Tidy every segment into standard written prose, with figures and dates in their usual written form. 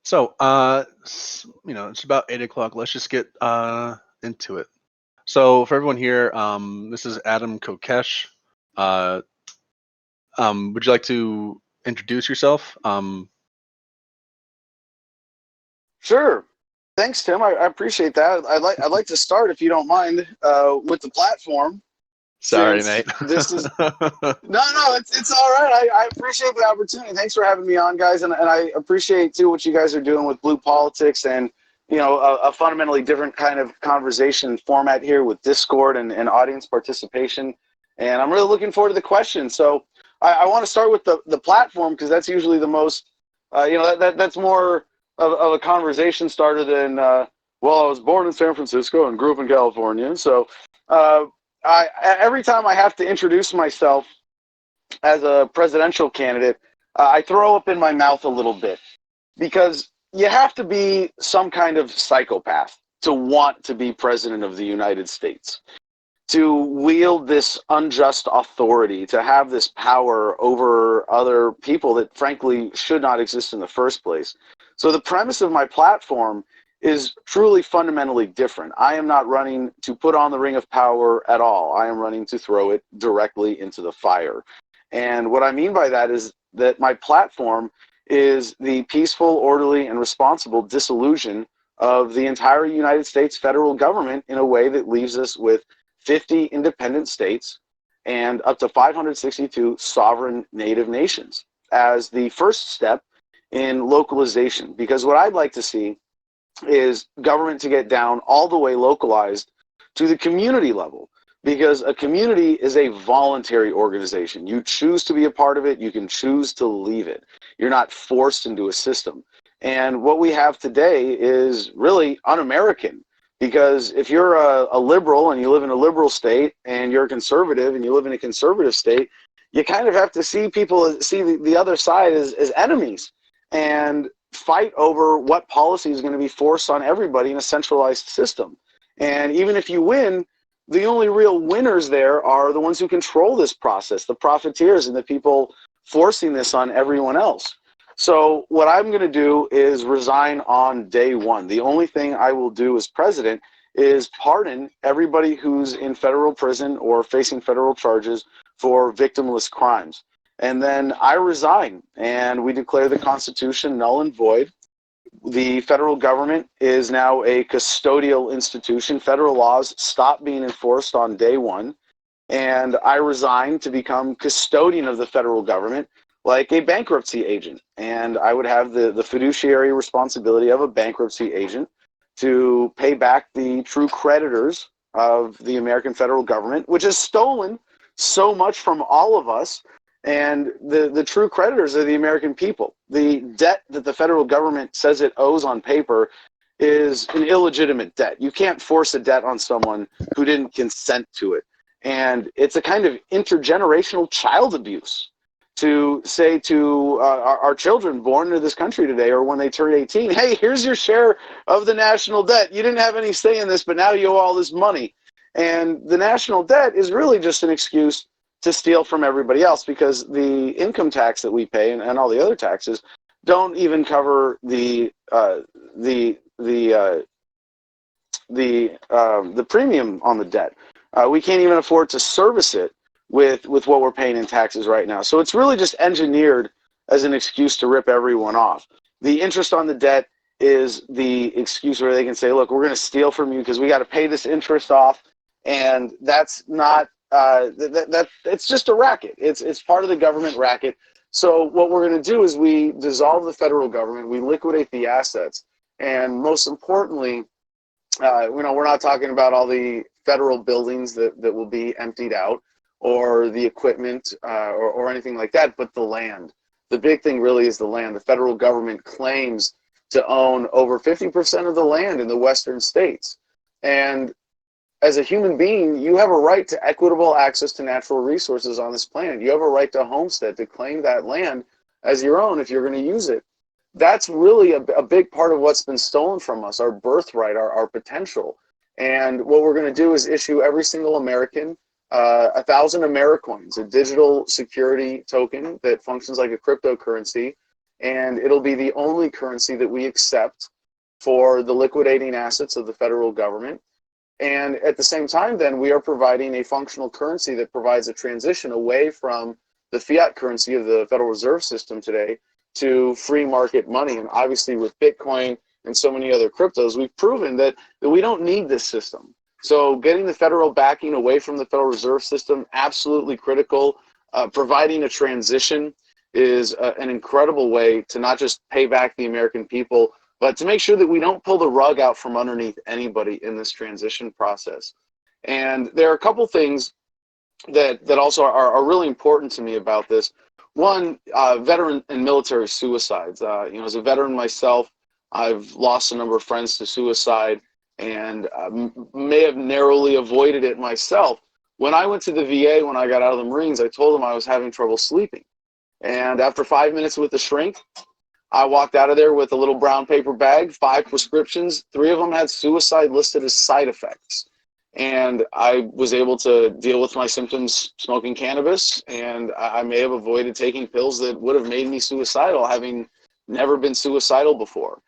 It's about 8 o'clock. Let's just get into it. So, for everyone here, this is Adam Kokesh. Uh, would you like to introduce yourself? Sure. Thanks, Tim. I appreciate that. I'd like to start, if you don't mind, with the platform, Sorry, since mate. this is no, it's all right. I appreciate the opportunity. Thanks for having me on, guys, and I appreciate too what you guys are doing with Blue Politics and a fundamentally different kind of conversation format here with Discord and audience participation. And I'm really looking forward to the questions. So I want to start with the platform, because that's usually the most that's more of a conversation starter than well, I was born in San Francisco and grew up in California. So every time I have to introduce myself as a presidential candidate, I throw up in my mouth a little bit, because you have to be some kind of psychopath to want to be president of the United States, to wield this unjust authority, to have this power over other people that frankly should not exist in the first place. So the premise of my platform is truly fundamentally different. I am not running to put on the ring of power at all. I am running to throw it directly into the fire. And what I mean by that is that my platform is the peaceful, orderly, and responsible dissolution of the entire United States federal government in a way that leaves us with 50 independent states and up to 562 sovereign native nations as the first step in localization. Because what I'd like to see is government to get down all the way localized to the community level, because a community is a voluntary organization. You choose to be a part of it, you can choose to leave it. You're not forced into a system. And what we have today is really un-American, because if you're a liberal and you live in a liberal state, and you're a conservative and you live in a conservative state, you kind of have to see the other side as enemies and fight over what policy is going to be forced on everybody in a centralized system. And even if you win, the only real winners there are the ones who control this process, the profiteers and the people forcing this on everyone else. So what I'm going to do is resign on day one. The only thing I will do as president is pardon everybody who's in federal prison or facing federal charges for victimless crimes. And then I resign, and we declare the Constitution null and void. The federal government is now a custodial institution. Federal laws stop being enforced on day one, and I resign to become custodian of the federal government, like a bankruptcy agent. And I would have the fiduciary responsibility of a bankruptcy agent to pay back the true creditors of the American federal government, which has stolen so much from all of us. And the true creditors are the American people. The debt that the federal government says it owes on paper is an illegitimate debt. You can't force a debt on someone who didn't consent to it. And it's a kind of intergenerational child abuse to say to our children born into this country today, or when they turn 18, hey, here's your share of the national debt. You didn't have any say in this, but now you owe all this money. And the national debt is really just an excuse to steal from everybody else, because the income tax that we pay and all the other taxes don't even cover the premium on the debt. We can't even afford to service it with what we're paying in taxes right now. So it's really just engineered as an excuse to rip everyone off. The interest on the debt is the excuse where they can say, look, we're going to steal from you because we got to pay this interest off. And that's not it's just a racket. It's part of the government racket. So what we're going to do is we dissolve the federal government, we liquidate the assets, and most importantly, we're not talking about all the federal buildings that will be emptied out, or the equipment, or anything like that, but the land. The big thing really is the land. The federal government claims to own over 50% of the land in the western states. And as a human being, you have a right to equitable access to natural resources on this planet. You have a right to homestead, to claim that land as your own if you're going to use it. That's really a big part of what's been stolen from us, our birthright, our potential. And what we're going to do is issue every single American 1,000 Americoins, a digital security token that functions like a cryptocurrency. and it'll be the only currency that we accept for the liquidating assets of the federal government. And at the same time, then, we are providing a functional currency that provides a transition away from the fiat currency of the Federal Reserve System today to free market money. And obviously with Bitcoin and so many other cryptos, we've proven that we don't need this system. So getting the federal backing away from the Federal Reserve System, absolutely critical. Providing a transition is an incredible way to not just pay back the American people, but to make sure that we don't pull the rug out from underneath anybody in this transition process. And there are a couple things that also are really important to me about this. One, veteran and military suicides. As a veteran myself, I've lost a number of friends to suicide, and may have narrowly avoided it myself. When I went to the VA, when I got out of the Marines, I told them I was having trouble sleeping. And after 5 minutes with the shrink, I walked out of there with a little brown paper bag, 5 prescriptions. 3 of them had suicide listed as side effects. And I was able to deal with my symptoms smoking cannabis, and I may have avoided taking pills that would have made me suicidal, having never been suicidal before.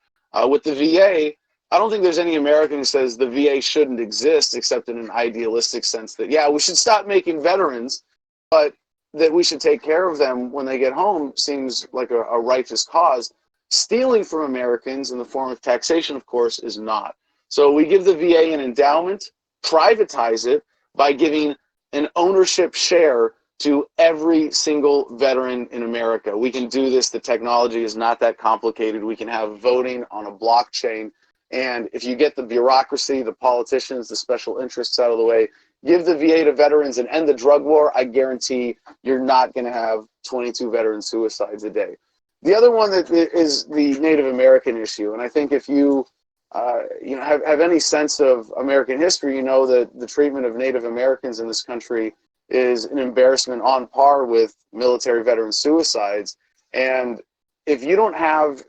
With the VA, I don't think there's any American who says the VA shouldn't exist, except in an idealistic sense that, yeah, we should stop making veterans, but that we should take care of them when they get home seems like a righteous cause. Stealing from Americans in the form of taxation, of course, is not. So we give the VA an endowment, privatize it by giving an ownership share to every single veteran in America. We can do this. The technology is not that complicated. We can have voting on a blockchain. And if you get the bureaucracy, the politicians, the special interests out of the way, give the VA to veterans and end the drug war, I guarantee you're not going to have 22 veteran suicides a day. The other one that is the Native American issue. And I think if you have any sense of American history, you know that the treatment of Native Americans in this country is an embarrassment on par with military veteran suicides. And if you don't have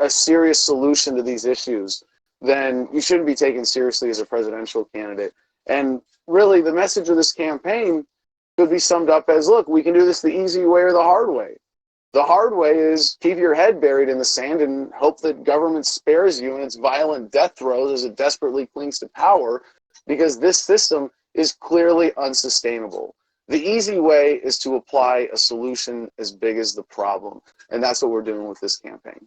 a serious solution to these issues, then you shouldn't be taken seriously as a presidential candidate. And really, the message of this campaign could be summed up as, look, we can do this the easy way or the hard way. The hard way is keep your head buried in the sand and hope that government spares you in its violent death throes as it desperately clings to power, because this system is clearly unsustainable. The easy way is to apply a solution as big as the problem, and that's what we're doing with this campaign.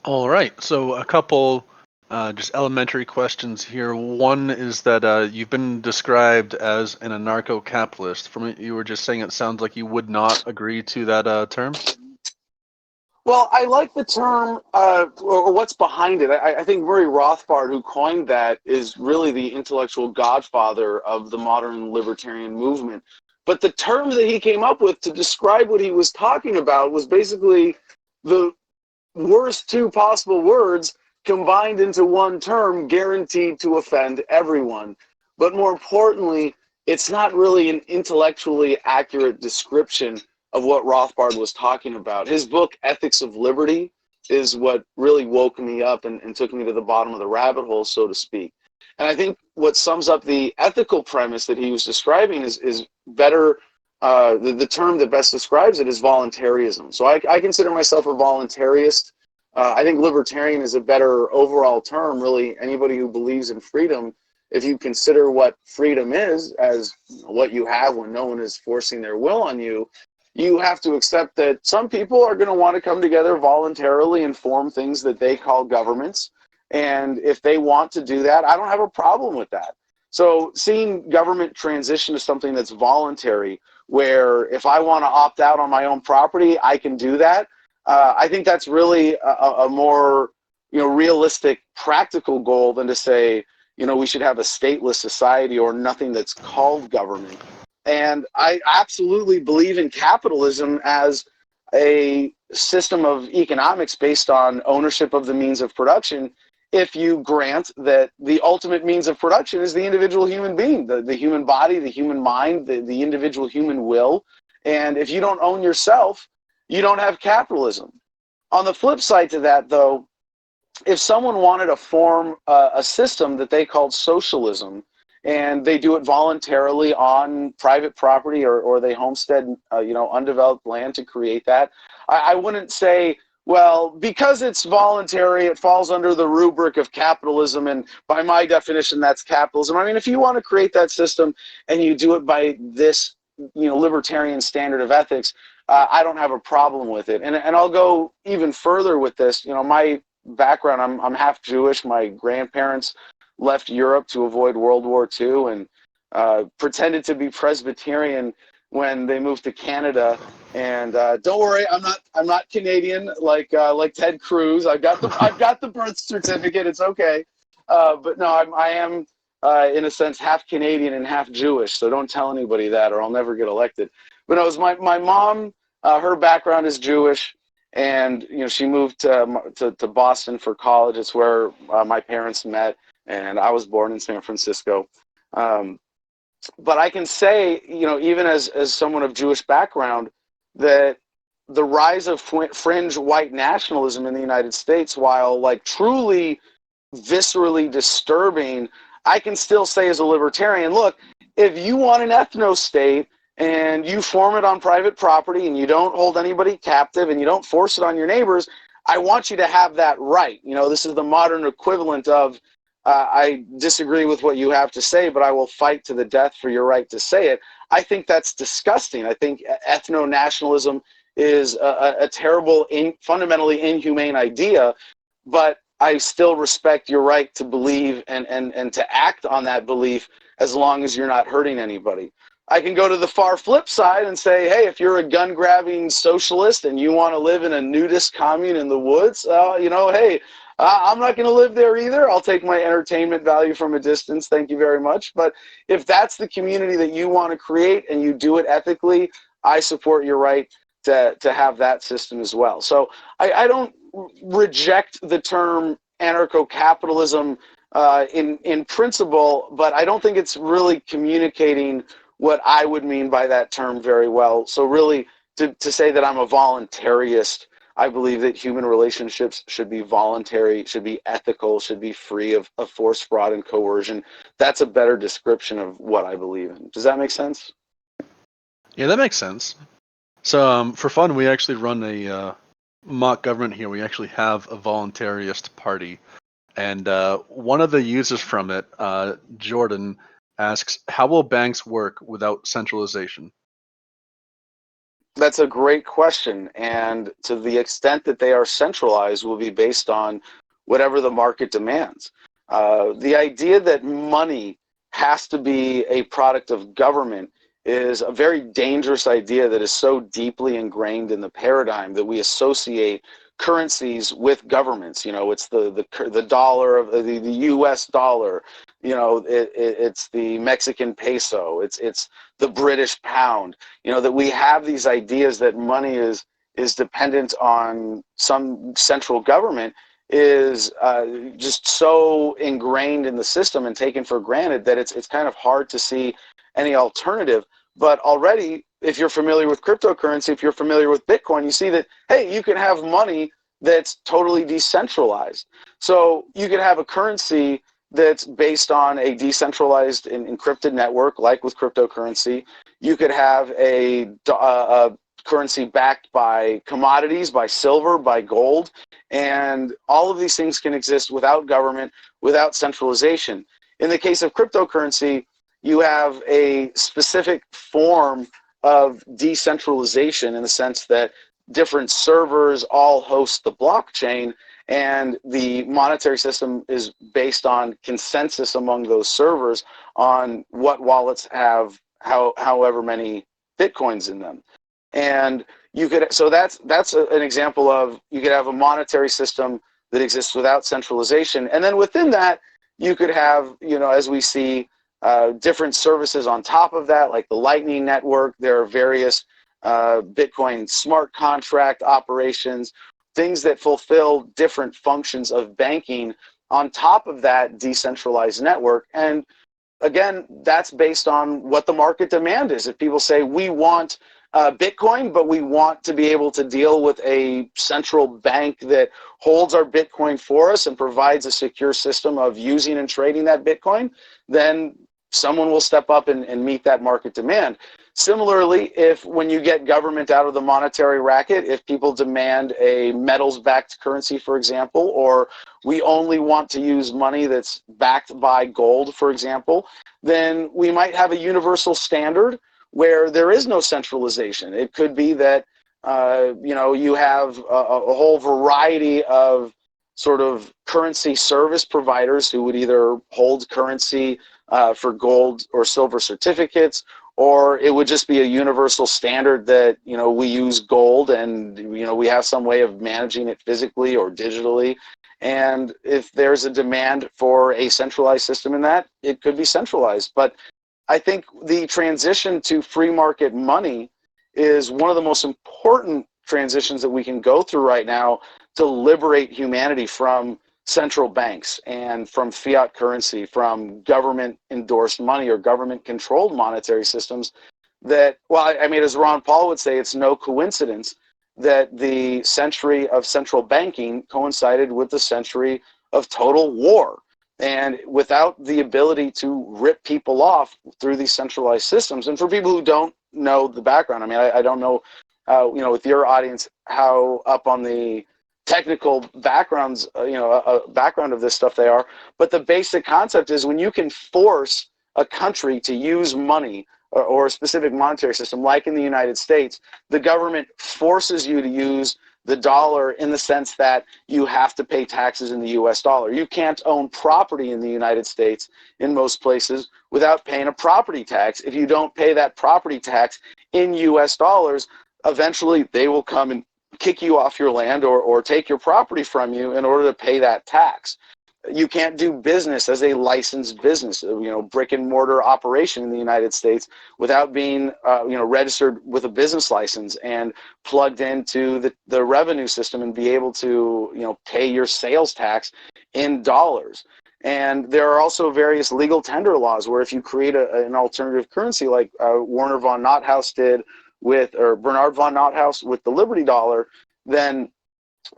All right, so a couple just elementary questions here. One is that you've been described as an anarcho-capitalist. From what you were just saying, it sounds like you would not agree to that term. Well, I like the term, or what's behind it. I think Murray Rothbard, who coined that, is really the intellectual godfather of the modern libertarian movement. But the term that he came up with to describe what he was talking about was basically the worst 2 possible words combined into one term, guaranteed to offend everyone. But more importantly, it's not really an intellectually accurate description of what Rothbard was talking about. His book, Ethics of Liberty, is what really woke me up and took me to the bottom of the rabbit hole, so to speak. And I think what sums up the ethical premise that he was describing is better, the term that best describes it is voluntarism. So I consider myself a voluntarist. I think libertarian is a better overall term, really. Anybody who believes in freedom, if you consider what freedom is as what you have when no one is forcing their will on you, you have to accept that some people are going to want to come together voluntarily and form things that they call governments. And if they want to do that, I don't have a problem with that. So seeing government transition to something that's voluntary, where if I want to opt out on my own property, I can do that. I think that's really a more realistic, practical goal than to say, we should have a stateless society or nothing that's called government. And I absolutely believe in capitalism as a system of economics based on ownership of the means of production, if you grant that the ultimate means of production is the individual human being, the human body, the human mind, the individual human will. And if you don't own yourself, you don't have capitalism. On the flip side to that, though, if someone wanted to form a system that they called socialism, and they do it voluntarily on private property, or they homestead, undeveloped land to create that. I wouldn't say, well, because it's voluntary, it falls under the rubric of capitalism, and by my definition, that's capitalism. I mean, if you want to create that system and you do it by this, libertarian standard of ethics, I don't have a problem with it. And I'll go even further with this. My background, I'm half Jewish. My grandparents left Europe to avoid World War II, and pretended to be Presbyterian when they moved to Canada. And don't worry, I'm not Canadian like Ted Cruz. I've got the birth certificate. It's okay. But no, I am in a sense half Canadian and half Jewish. So don't tell anybody that, or I'll never get elected. But no, it was my mom. Her background is Jewish, and she moved to Boston for college. It's where my parents met, and I was born in San Francisco. But I can say, even as someone of Jewish background, that the rise of fringe white nationalism in the United States, while truly viscerally disturbing, I can still say as a libertarian, look, if you want an ethno-state and you form it on private property and you don't hold anybody captive and you don't force it on your neighbors, I want you to have that right. This is the modern equivalent of, I disagree with what you have to say, but I will fight to the death for your right to say it. I think that's disgusting. I think ethno-nationalism is a terrible, fundamentally inhumane idea, but I still respect your right to believe and to act on that belief as long as you're not hurting anybody. I can go to the far flip side and say, hey, if you're a gun-grabbing socialist and you want to live in a nudist commune in the woods, hey, I'm not going to live there either. I'll take my entertainment value from a distance. Thank you very much. But if that's the community that you want to create and you do it ethically, I support your right to have that system as well. So I don't reject the term anarcho-capitalism in principle, but I don't think it's really communicating what I would mean by that term very well. So really, to say that I'm a voluntarist, I believe that human relationships should be voluntary, should be ethical, should be free of force, fraud, and coercion. That's a better description of what I believe in. Does that make sense? Yeah, that makes sense. So for fun, we actually run a mock government here. We actually have a voluntarist party. And one of the users from it, Jordan, asks, how will banks work without centralization? That's a great question. And to the extent that they are centralized will be based on whatever the market demands. The idea that money has to be a product of government is a very dangerous idea that is so deeply ingrained in the paradigm that we associate currencies with governments. It's the dollar of the U.S. dollar. It's the Mexican peso. It's the British pound. That we have these ideas that money is dependent on some central government is just so ingrained in the system and taken for granted that it's kind of hard to see any alternative. But already, if you're familiar with cryptocurrency, if you're familiar with Bitcoin, you see that, hey, you can have money that's totally decentralized. So you can have a currency that's based on a decentralized and encrypted network, like with cryptocurrency. You could have a currency backed by commodities, by silver, by gold, and all of these things can exist without government, without centralization. In the case of cryptocurrency, you have a specific form of decentralization in the sense that different servers all host the blockchain, and the monetary system is based on consensus among those servers on what wallets have however many Bitcoins in them. And so that's an example of, you could have a monetary system that exists without centralization, and then within that you could have, as we see, different services on top of that, like the Lightning Network. There are various Bitcoin smart contract operations, things that fulfill different functions of banking on top of that decentralized network. And again, that's based on what the market demand is. If people say, we want Bitcoin, but we want to be able to deal with a central bank that holds our Bitcoin for us and provides a secure system of using and trading that Bitcoin, then someone will step up and meet that market demand. Similarly, if when you get government out of the monetary racket, if people demand a metals-backed currency, for example, or we only want to use money that's backed by gold, for example, then we might have a universal standard where there is no centralization. It could be that you have a whole variety of sort of currency service providers who would either hold currency for gold or silver certificates, or it would just be a universal standard that we use gold and we have some way of managing it physically or digitally. And if there's a demand for a centralized system in that, it could be centralized. But I think the transition to free market money is one of the most important transitions that we can go through right now to liberate humanity from central banks and from fiat currency, from government endorsed money or government controlled monetary systems that, well, I mean, as Ron Paul would say, it's no coincidence that the century of central banking coincided with the century of total war. And without the ability to rip people off through these centralized systems, and for people who don't know the background, I mean, I don't know, with your audience, how up on the technical backgrounds, background of this stuff they are, but the basic concept is when you can force a country to use money or a specific monetary system, like in the United States, the government forces you to use the dollar in the sense that you have to pay taxes in the US dollar. You can't own property in the United States in most places without paying a property tax. If you don't pay that property tax in US dollars, eventually they will come and kick you off your land or take your property from you in order to pay that tax. You can't do business as a licensed business, brick and mortar operation in the United States without being, registered with a business license and plugged into the revenue system and be able to, pay your sales tax in dollars. And there are also various legal tender laws where if you create an alternative currency like Werner von Nothaus did or Bernard von Nothaus with the Liberty Dollar, then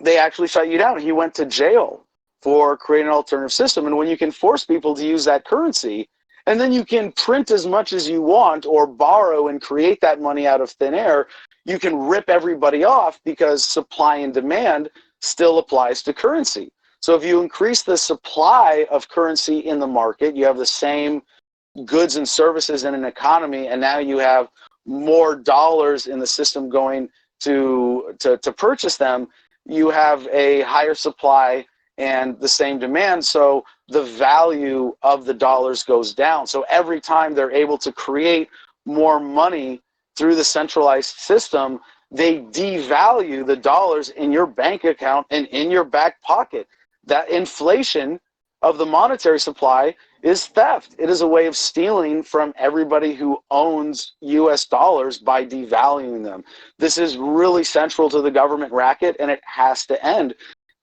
they actually shut you down. He went to jail for creating an alternative system. And when you can force people to use that currency, and then you can print as much as you want or borrow and create that money out of thin air, you can rip everybody off because supply and demand still applies to currency. So if you increase the supply of currency in the market, you have the same goods and services in an economy, and now you have more dollars in the system going to purchase them, you have a higher supply and the same demand, so the value of the dollars goes down. So every time they're able to create more money through the centralized system, they devalue the dollars in your bank account and in your back pocket. That inflation of the monetary supply is theft. It is a way of stealing from everybody who owns US dollars by devaluing them. This is really central to the government racket, and it has to end.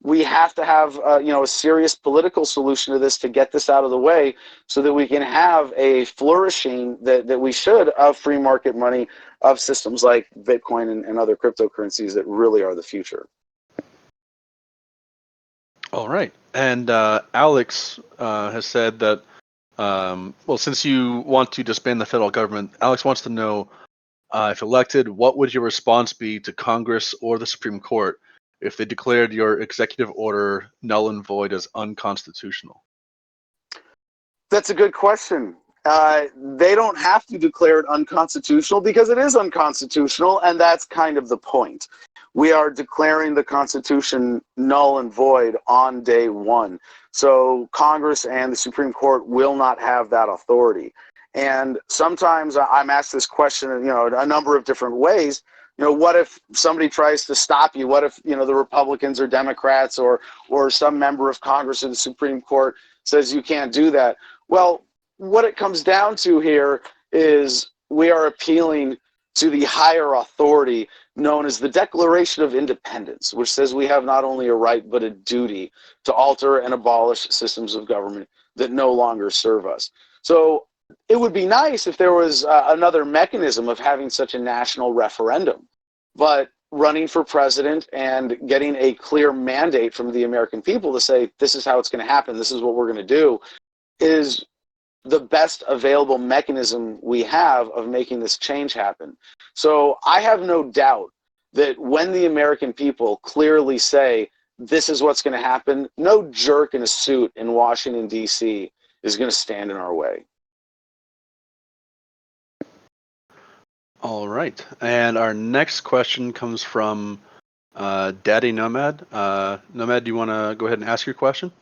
We have to have a serious political solution to this to get this out of the way so that we can have a flourishing that we should of free market money, of systems like Bitcoin and other cryptocurrencies that really are the future. All right. And Alex has said that, since you want to disband the federal government, Alex wants to know, if elected, what would your response be to Congress or the Supreme Court if they declared your executive order null and void as unconstitutional? That's a good question. They don't have to declare it unconstitutional because it is unconstitutional, and that's kind of the point. We are declaring the Constitution null and void on day one. So Congress and the Supreme Court will not have that authority. And sometimes I'm asked this question, a number of different ways. What if somebody tries to stop you? What if, the Republicans or Democrats or some member of Congress or the Supreme Court says you can't do that? Well, what it comes down to here is we are appealing to the higher authority known as the Declaration of Independence, which says we have not only a right but a duty to alter and abolish systems of government that no longer serve us. So it would be nice if there was another mechanism of having such a national referendum, but running for president and getting a clear mandate from the American people to say, this is how it's going to happen, this is what we're going to do, is the best available mechanism we have of making this change happen. So I have no doubt that when the American people clearly say this is what's going to happen, no jerk in a suit in Washington, D.C. is going to stand in our way. All right. And our next question comes from Daddy Nomad. Nomad, do you want to go ahead and ask your question?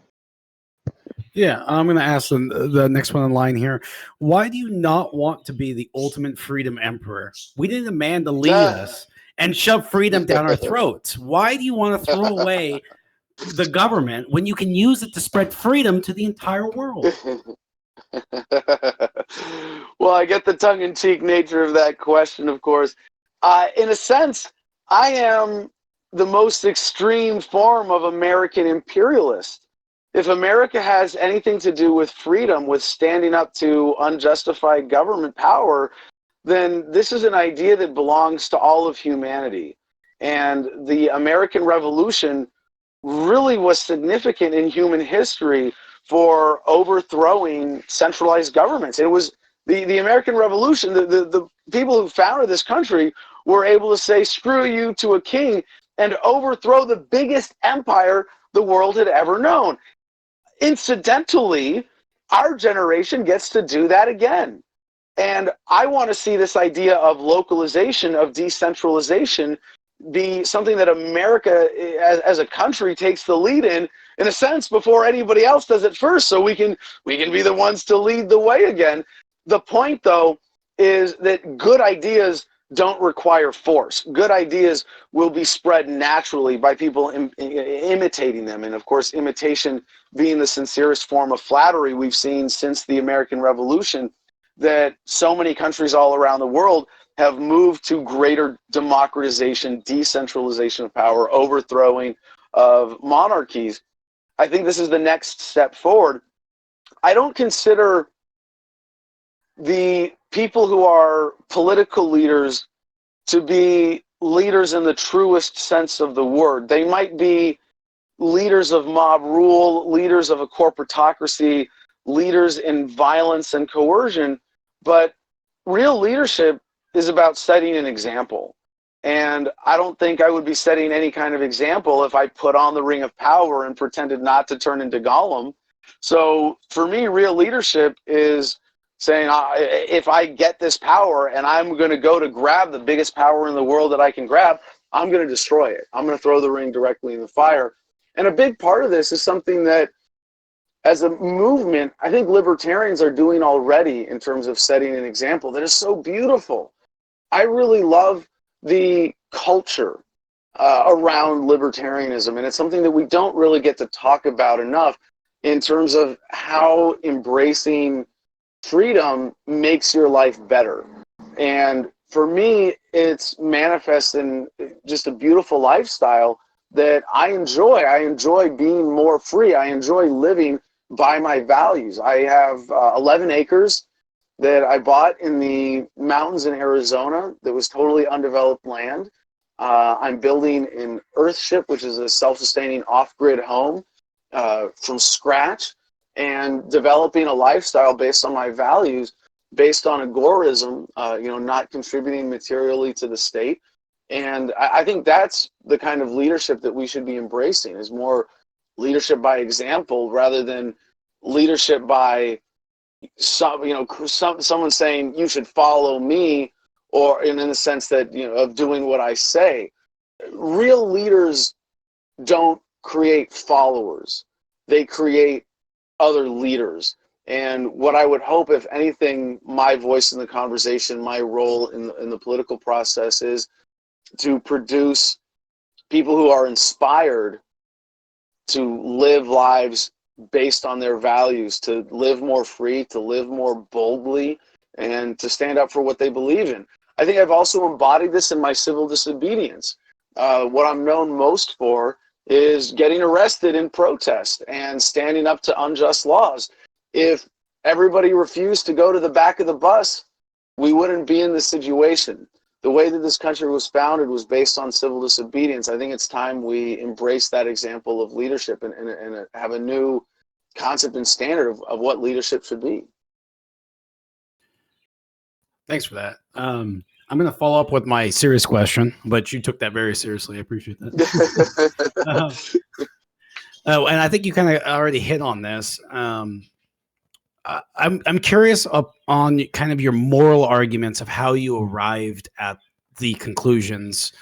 Yeah, I'm going to ask the next one in line here. Why do you not want to be the ultimate freedom emperor? We need a man to lead us and shove freedom down our throats. Why do you want to throw away the government when you can use it to spread freedom to the entire world? Well, I get the tongue-in-cheek nature of that question, of course. In a sense, I am the most extreme form of American imperialist. If America has anything to do with freedom, with standing up to unjustified government power, then this is an idea that belongs to all of humanity. And the American Revolution really was significant in human history for overthrowing centralized governments. It was the American Revolution, the people who founded this country were able to say, screw you to a king, and overthrow the biggest empire the world had ever known. Incidentally, our generation gets to do that again. And I want to see this idea of localization, of decentralization, be something that America as a country takes the lead in a sense, before anybody else does it first, so we can be the ones to lead the way again. The point, though, is that good ideas don't require force. Good ideas will be spread naturally by people imitating them. And of course, imitation being the sincerest form of flattery we've seen since the American Revolution, that so many countries all around the world have moved to greater democratization, decentralization of power, overthrowing of monarchies. I think this is the next step forward. I don't consider the people who are political leaders to be leaders in the truest sense of the word. They might be leaders of mob rule, leaders of a corporatocracy, leaders in violence and coercion, but real leadership is about setting an example. And I don't think I would be setting any kind of example if I put on the ring of power and pretended not to turn into Gollum. So for me, real leadership is saying, if I get this power and I'm going to go to grab the biggest power in the world that I can grab, I'm going to destroy it. I'm going to throw the ring directly in the fire. And a big part of this is something that, as a movement, I think libertarians are doing already in terms of setting an example that is so beautiful. I really love the culture around libertarianism, and it's something that we don't really get to talk about enough in terms of how embracing freedom makes your life better. And for me, it's manifest in just a beautiful lifestyle that I enjoy. I enjoy being more free. I enjoy living by my values. I have 11 acres that I bought in the mountains in Arizona that was totally undeveloped land. I'm building an Earthship, which is a self-sustaining off-grid home from scratch, and developing a lifestyle based on my values, based on agorism, not contributing materially to the state. And I think that's the kind of leadership that we should be embracing, is more leadership by example rather than leadership by someone saying you should follow me, or in the sense that, of doing what I say. Real leaders don't create followers. They create other leaders. And what I would hope, if anything, my voice in the conversation, my role in the political process is to produce people who are inspired to live lives based on their values, to live more free, to live more boldly, and to stand up for what they believe in. I think I've also embodied this in my civil disobedience. What I'm known most for is getting arrested in protest and standing up to unjust laws. If everybody refused to go to the back of the bus, we wouldn't be in this situation. The way that this country was founded was based on civil disobedience. I think it's time we embrace that example of leadership and have a new concept and standard of what leadership should be. Thanks for that. I'm going to follow up with my serious question, but you took that very seriously. I appreciate that. And I think you kind of already hit on this. I'm curious on kind of your moral arguments of how you arrived at the conclusions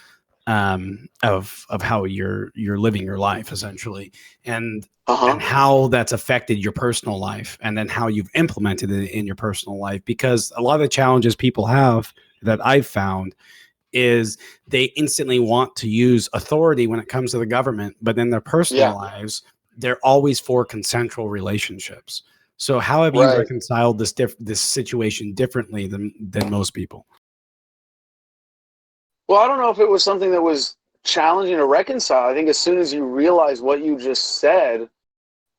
of how you're living your life, essentially, and how that's affected your personal life, and then how you've implemented it in your personal life. Because a lot of the challenges people have that I've found is they instantly want to use authority when it comes to the government, but in their personal lives, they're always for consensual relationships. So how have you reconciled this situation differently than most people? Well, I don't know if it was something that was challenging to reconcile. I think as soon as you realize what you just said,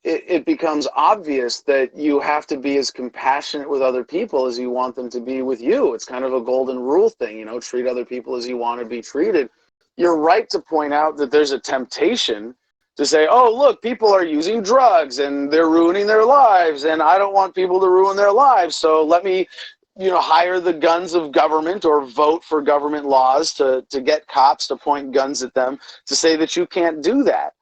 it becomes obvious that you have to be as compassionate with other people as you want them to be with you. It's kind of a golden rule thing, you know, treat other people as you want to be treated. You're right to point out that there's a temptation to say, oh, look, people are using drugs and they're ruining their lives, and I don't want people to ruin their lives, so let me, you know, hire the guns of government or vote for government laws to get cops to point guns at them to say that you can't do that.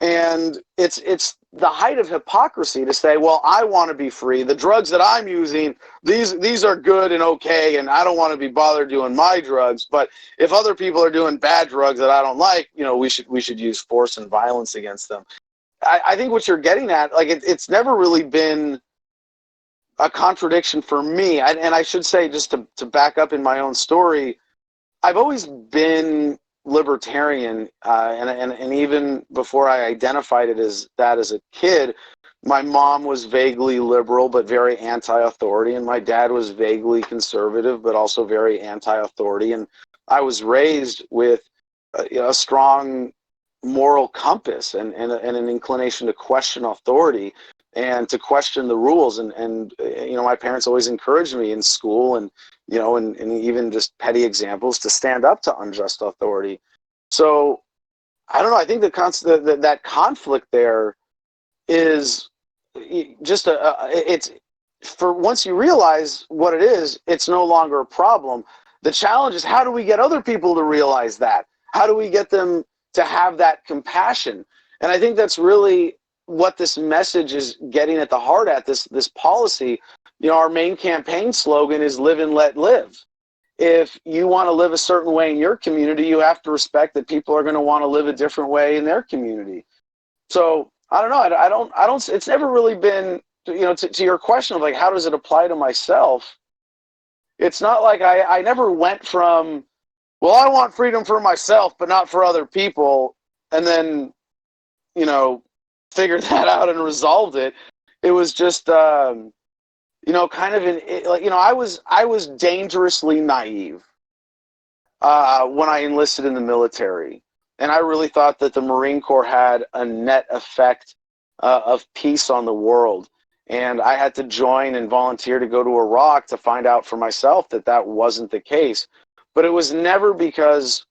And it's the height of hypocrisy to say, well, I want to be free. The drugs that I'm using, these are good and okay, and I don't want to be bothered doing my drugs. But if other people are doing bad drugs that I don't like, you know, we should use force and violence against them. I think what you're getting at, like, it's never really been a contradiction for me. And I should say, just to back up in my own story, I've always been libertarian, and even before I identified it as that as a kid, my mom was vaguely liberal but very anti-authority, and my dad was vaguely conservative but also very anti-authority. And I was raised with a strong moral compass and an inclination to question authority and to question the rules. And you know, my parents always encouraged me in school and, you know, and even just petty examples to stand up to unjust authority. So I don't know. I think that conflict there is just it's for once you realize what it is, it's no longer a problem. The challenge is, how do we get other people to realize that? How do we get them to have that compassion? And I think that's really what this message is getting at the heart at, this policy. You know, our main campaign slogan is live and let live. If you want to live a certain way in your community, you have to respect that people are going to want to live a different way in their community. So I don't know. I don't, it's never really been, you know, to your question of like, how does it apply to myself? It's not like I never went from, well, I want freedom for myself, but not for other people. And then, you know, figured that out and resolved it. It was just, you know, kind of like, you know, I was dangerously naive when I enlisted in the military. And I really thought that the Marine Corps had a net effect of peace on the world. And I had to join and volunteer to go to Iraq to find out for myself that that wasn't the case. But it was never because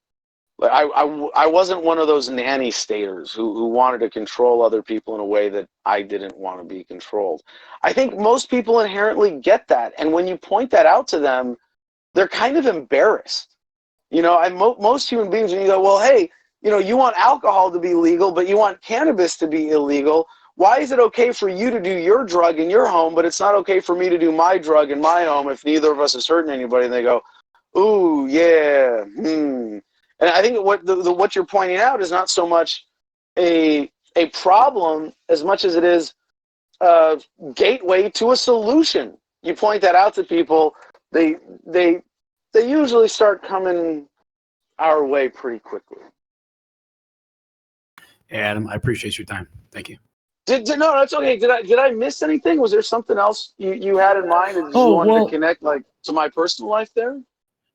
I wasn't one of those nanny staters who wanted to control other people in a way that I didn't want to be controlled. I think most people inherently get that. And when you point that out to them, they're kind of embarrassed. You know, most human beings, when you go, well, hey, you know, you want alcohol to be legal, but you want cannabis to be illegal. Why is it okay for you to do your drug in your home, but it's not okay for me to do my drug in my home if neither of us is hurting anybody? And they go, ooh, yeah, And I think what you're pointing out is not so much a problem as much as it is a gateway to a solution. You point that out to people, they usually start coming our way pretty quickly. Adam, I appreciate your time. Thank you. No, that's okay. Did I miss anything? Was there something else you had in mind, or did you want to connect like to my personal life there?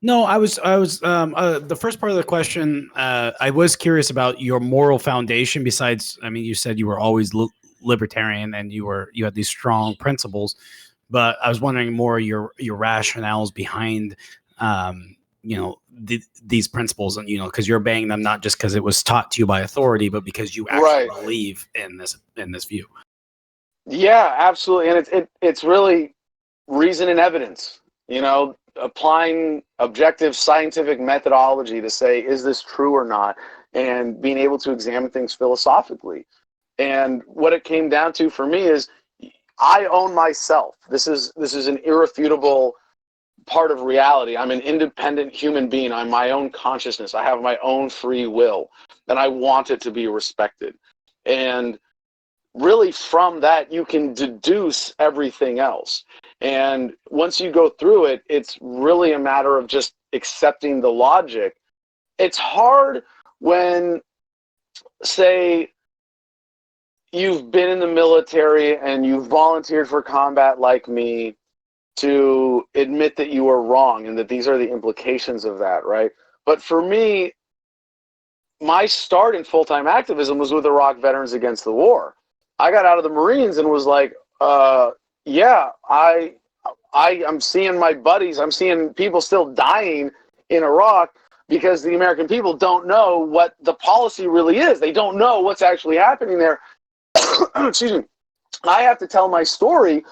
No, I was the first part of the question. I was curious about your moral foundation. Besides, I mean, you said you were always libertarian and you had these strong principles, but I was wondering more your rationales behind, you know, these principles, and you know, because you're obeying them not just because it was taught to you by authority, but because you actually believe in this view. Yeah, absolutely, and it's really reason and evidence. You know, applying objective scientific methodology to say, is this true or not? And being able to examine things philosophically. And what it came down to for me is I own myself. This is an irrefutable part of reality. I'm an independent human being. I'm my own consciousness. I have my own free will, and I want it to be respected. And really from that, you can deduce everything else. And once you go through it, it's really a matter of just accepting the logic. It's hard when, say, you've been in the military and you've volunteered for combat like me, to admit that you were wrong and that these are the implications of that, right? But for me, my start in full-time activism was with Iraq Veterans Against the War. I got out of the Marines and was like, yeah, I'm seeing my buddies, I'm seeing people still dying in Iraq because the American people don't know what the policy really is. They don't know what's actually happening there. Excuse me. I have to tell my story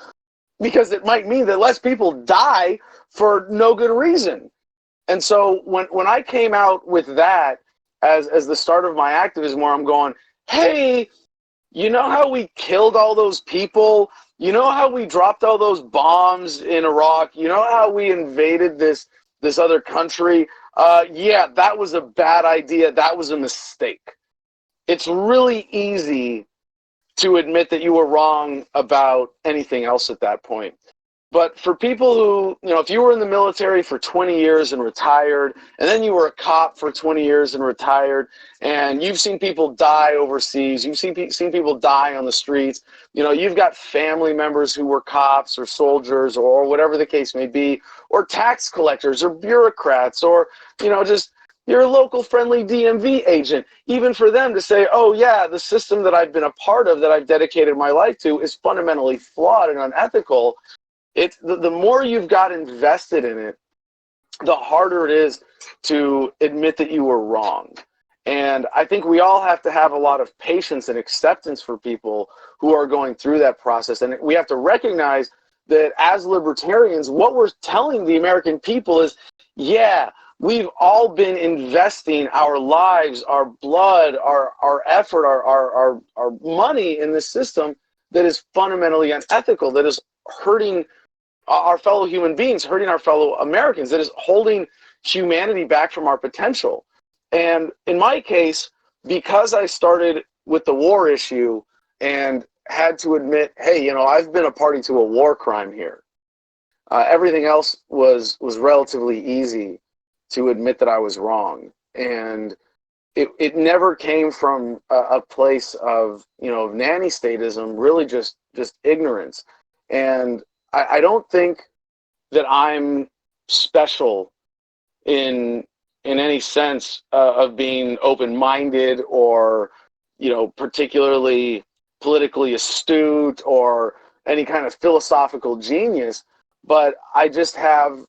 because it might mean that less people die for no good reason. And so when I came out with that as the start of my activism, where I'm going, hey, you know how we killed all those people? You know how we dropped all those bombs in Iraq? You know how we invaded this other country? Yeah, that was a bad idea. That was a mistake. It's really easy to admit that you were wrong about anything else at that point. But for people who, if you were in the military for 20 years and retired, and then you were a cop for 20 years and retired, and you've seen people die overseas, you've seen people die on the streets, you've got family members who were cops or soldiers or whatever the case may be, or tax collectors or bureaucrats, or, just your local friendly DMV agent, even for them to say, oh yeah, the system that I've been a part of, that I've dedicated my life to, is fundamentally flawed and unethical. It's the more you've got invested in it, the harder it is to admit that you were wrong. And I think we all have to have a lot of patience and acceptance for people who are going through that process. And we have to recognize that as libertarians, what we're telling the American people is, yeah, we've all been investing our lives, our blood, our effort, our money in this system that is fundamentally unethical, that is hurting our fellow human beings, hurting our fellow Americans, that is holding humanity back from our potential. And in my case, because I started with the war issue and had to admit, hey, I've been a party to a war crime here. Everything else was relatively easy to admit that I was wrong. And it never came from a place of, nanny statism, really just ignorance. And I don't think that I'm special in any sense of being open-minded or, particularly politically astute or any kind of philosophical genius, but I just have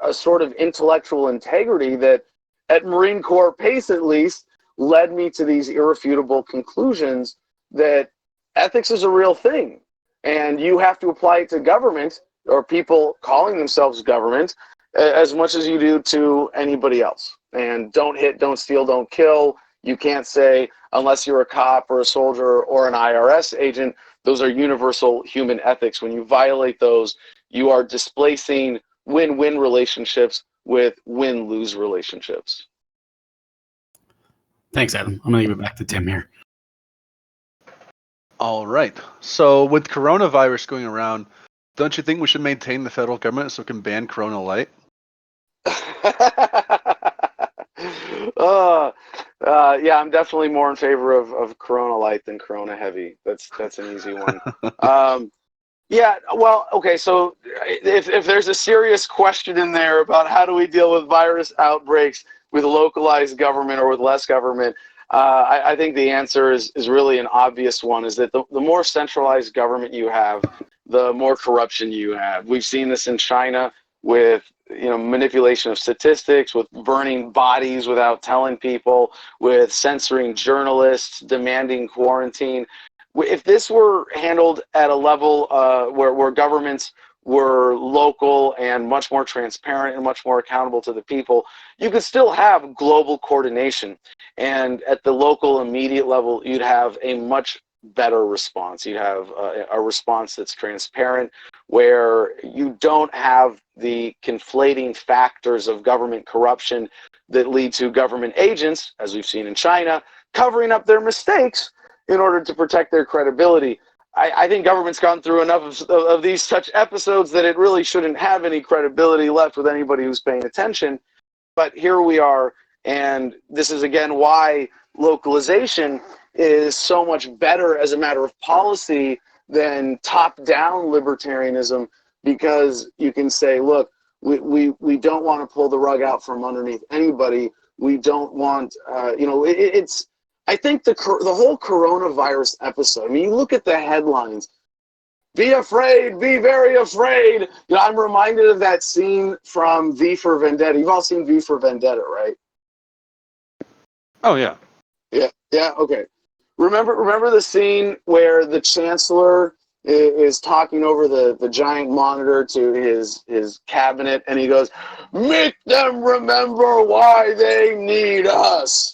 a sort of intellectual integrity that, at Marine Corps pace at least, led me to these irrefutable conclusions that ethics is a real thing. And you have to apply it to government, or people calling themselves government, as much as you do to anybody else. And don't hit, don't steal, don't kill. You can't say, unless you're a cop or a soldier or an IRS agent, those are universal human ethics. When you violate those, you are displacing win-win relationships with win-lose relationships. Thanks, Adam. I'm going to give it back to Tim here. All right. So with coronavirus going around, don't you think we should maintain the federal government so it can ban Corona Light? Yeah, I'm definitely more in favor of Corona Light than Corona Heavy. That's an easy one. Yeah, well, okay, so if there's a serious question in there about how do we deal with virus outbreaks with localized government or with less government, I think the answer is really an obvious one, is that the more centralized government you have, the more corruption you have. We've seen this in China with manipulation of statistics, with burning bodies without telling people, with censoring journalists, demanding quarantine. If this were handled at a level where governments were local and much more transparent and much more accountable to the people, you could still have global coordination. And at the local immediate level, you'd have a much better response. You'd have a response that's transparent, where you don't have the conflating factors of government corruption that lead to government agents, as we've seen in China, covering up their mistakes in order to protect their credibility. I think government's gone through enough of these such episodes that it really shouldn't have any credibility left with anybody who's paying attention. But here we are, and this is again why localization is so much better as a matter of policy than top-down libertarianism, because you can say, look, we don't want to pull the rug out from underneath anybody. We don't want, it's, I think the whole coronavirus episode, I mean, you look at the headlines, be afraid, be very afraid. You know, I'm reminded of that scene from V for Vendetta. You've all seen V for Vendetta, right? Oh, yeah. Yeah, okay. Remember the scene where the chancellor is talking over the giant monitor to his cabinet, and he goes, make them remember why they need us.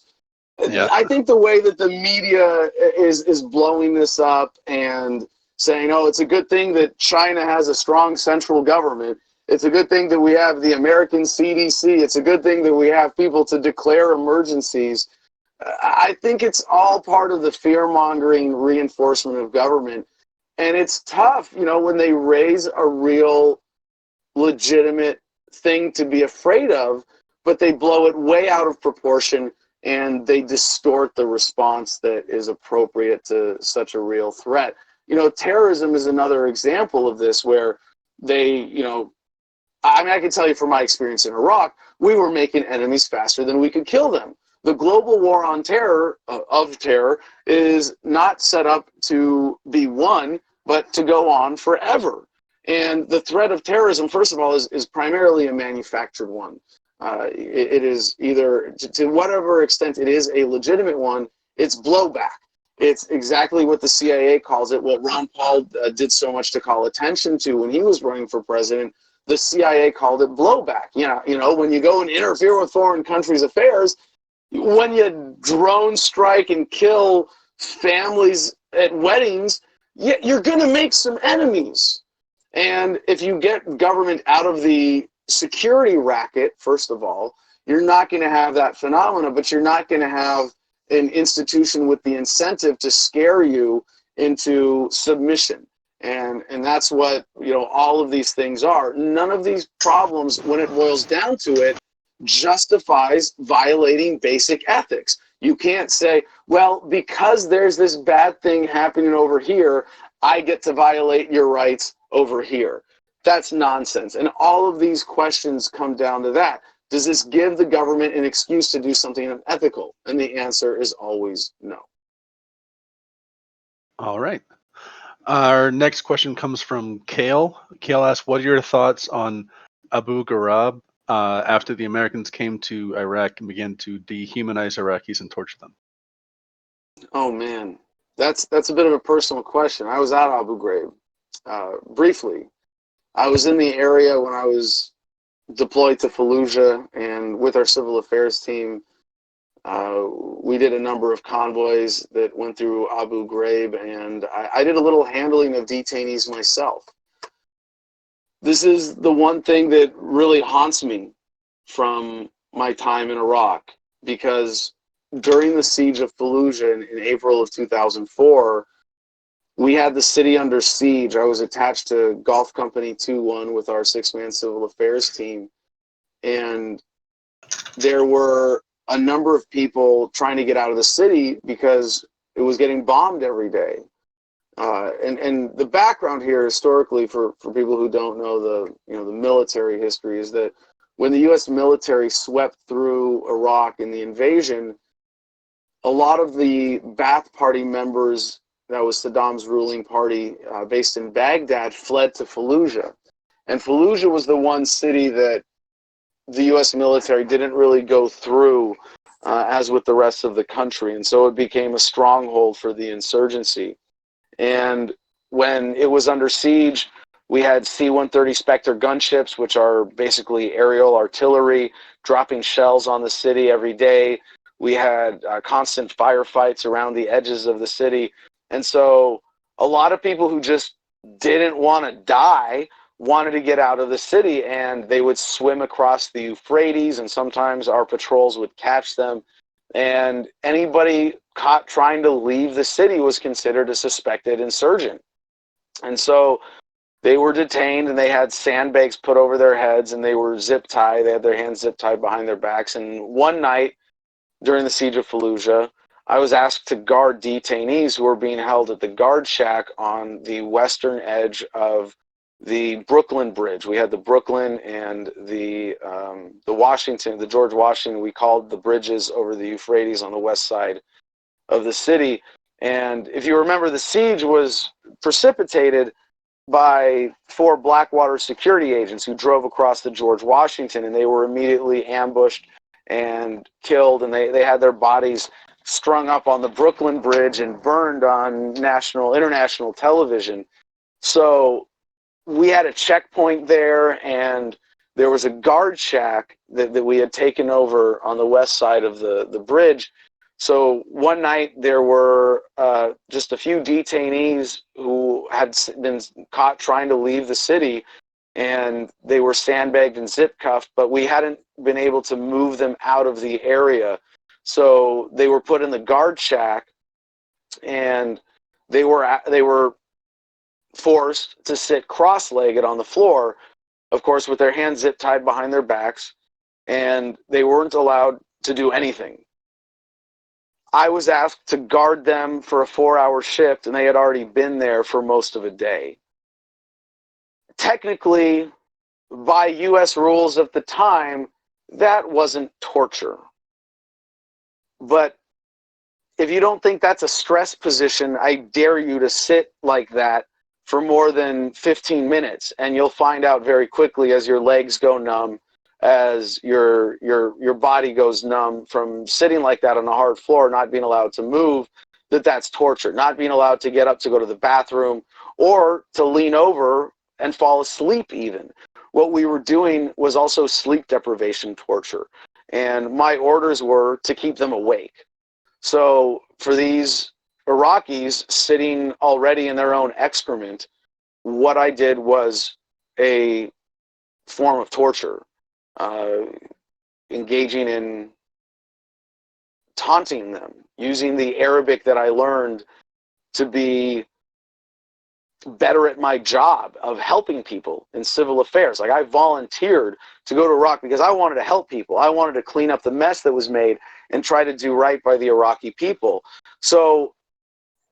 Yeah. I think the way that the media is blowing this up and saying, oh, it's a good thing that China has a strong central government. It's a good thing that we have the American CDC. It's a good thing that we have people to declare emergencies. I think it's all part of the fear-mongering reinforcement of government. And it's tough, you know, when they raise a real legitimate thing to be afraid of, but they blow it way out of proportion, and they distort the response that is appropriate to such a real threat. You know, terrorism is another example of this, where they, you know, I mean, I can tell you from my experience in Iraq, we were making enemies faster than we could kill them. The global war on terror, of terror, is not set up to be won, but to go on forever. And the threat of terrorism, first of all, is primarily a manufactured one. It is either, to whatever extent it is a legitimate one, it's blowback. It's exactly what the CIA calls it, what Ron Paul did so much to call attention to when he was running for president. The CIA called it blowback. You know, when you go and interfere with foreign countries' affairs, when you drone strike and kill families at weddings, you're going to make some enemies. And if you get government out of the security racket, first of all, you're not going to have that phenomena, but you're not going to have an institution with the incentive to scare you into submission. And that's what, you know, all of these things are. None of these problems, when it boils down to it, justifies violating basic ethics. You can't say, well, because there's this bad thing happening over here, I get to violate your rights over here. That's nonsense. And all of these questions come down to that. Does this give the government an excuse to do something unethical? And the answer is always no. All right. Our next question comes from Kale. Kale asks, what are your thoughts on Abu Ghraib after the Americans came to Iraq and began to dehumanize Iraqis and torture them? Oh, man. That's a bit of a personal question. I was at Abu Ghraib briefly. I was in the area when I was deployed to Fallujah, and with our civil affairs team, we did a number of convoys that went through Abu Ghraib, and I did a little handling of detainees myself. This is the one thing that really haunts me from my time in Iraq, because during the siege of Fallujah in April of 2004, we had the city under siege. I was attached to Golf Company 2-1 with our 6-man civil affairs team, and there were a number of people trying to get out of the city because it was getting bombed every day. And the background here historically, for people who don't know the military history, is that when the U.S. military swept through Iraq in the invasion, a lot of the Ba'ath Party members, that was Saddam's ruling party based in Baghdad, fled to Fallujah. And Fallujah was the one city that the U.S. military didn't really go through as with the rest of the country. And so it became a stronghold for the insurgency. And when it was under siege, We had C-130 Spectre gunships, which are basically aerial artillery, dropping shells on the city every day. We had constant firefights around the edges of the city. And so a lot of people who just didn't want to die wanted to get out of the city, and they would swim across the Euphrates, and sometimes our patrols would catch them. And anybody caught trying to leave the city was considered a suspected insurgent. And so they were detained, and they had sandbags put over their heads, and they were zip tied. They had their hands zip tied behind their backs. And one night during the siege of Fallujah, I was asked to guard detainees who were being held at the guard shack on the western edge of the Brooklyn Bridge. We had the Brooklyn and the Washington, the George Washington. We called the bridges over the Euphrates on the west side of the city. And if you remember, the siege was precipitated by 4 Blackwater security agents who drove across the George Washington, and they were immediately ambushed and killed, and they had their bodies strung up on the Brooklyn Bridge and burned on international television. So we had a checkpoint there, and there was a guard shack that we had taken over on the west side of the bridge. So one night there were just a few detainees who had been caught trying to leave the city, and they were sandbagged and zip cuffed, but we hadn't been able to move them out of the area. So they were put in the guard shack, and they were forced to sit cross-legged on the floor, of course, with their hands zip tied behind their backs, and they weren't allowed to do anything. I was asked to guard them for a 4-hour shift, and they had already been there for most of a day. Technically, by US rules at the time, that wasn't torture. But if you don't think that's a stress position, I dare you to sit like that for more than 15 minutes, and you'll find out very quickly as your legs go numb, as your body goes numb from sitting like that on a hard floor, not being allowed to move, that's torture. Not being allowed to get up to go to the bathroom or to lean over and fall asleep even. What we were doing was also sleep deprivation torture. And my orders were to keep them awake. So for these Iraqis sitting already in their own excrement, what I did was a form of torture, engaging in taunting them, using the Arabic that I learned to be better at my job of helping people in civil affairs. Like, I volunteered to go to Iraq because I wanted to help people. I wanted to clean up the mess that was made and try to do right by the Iraqi people. So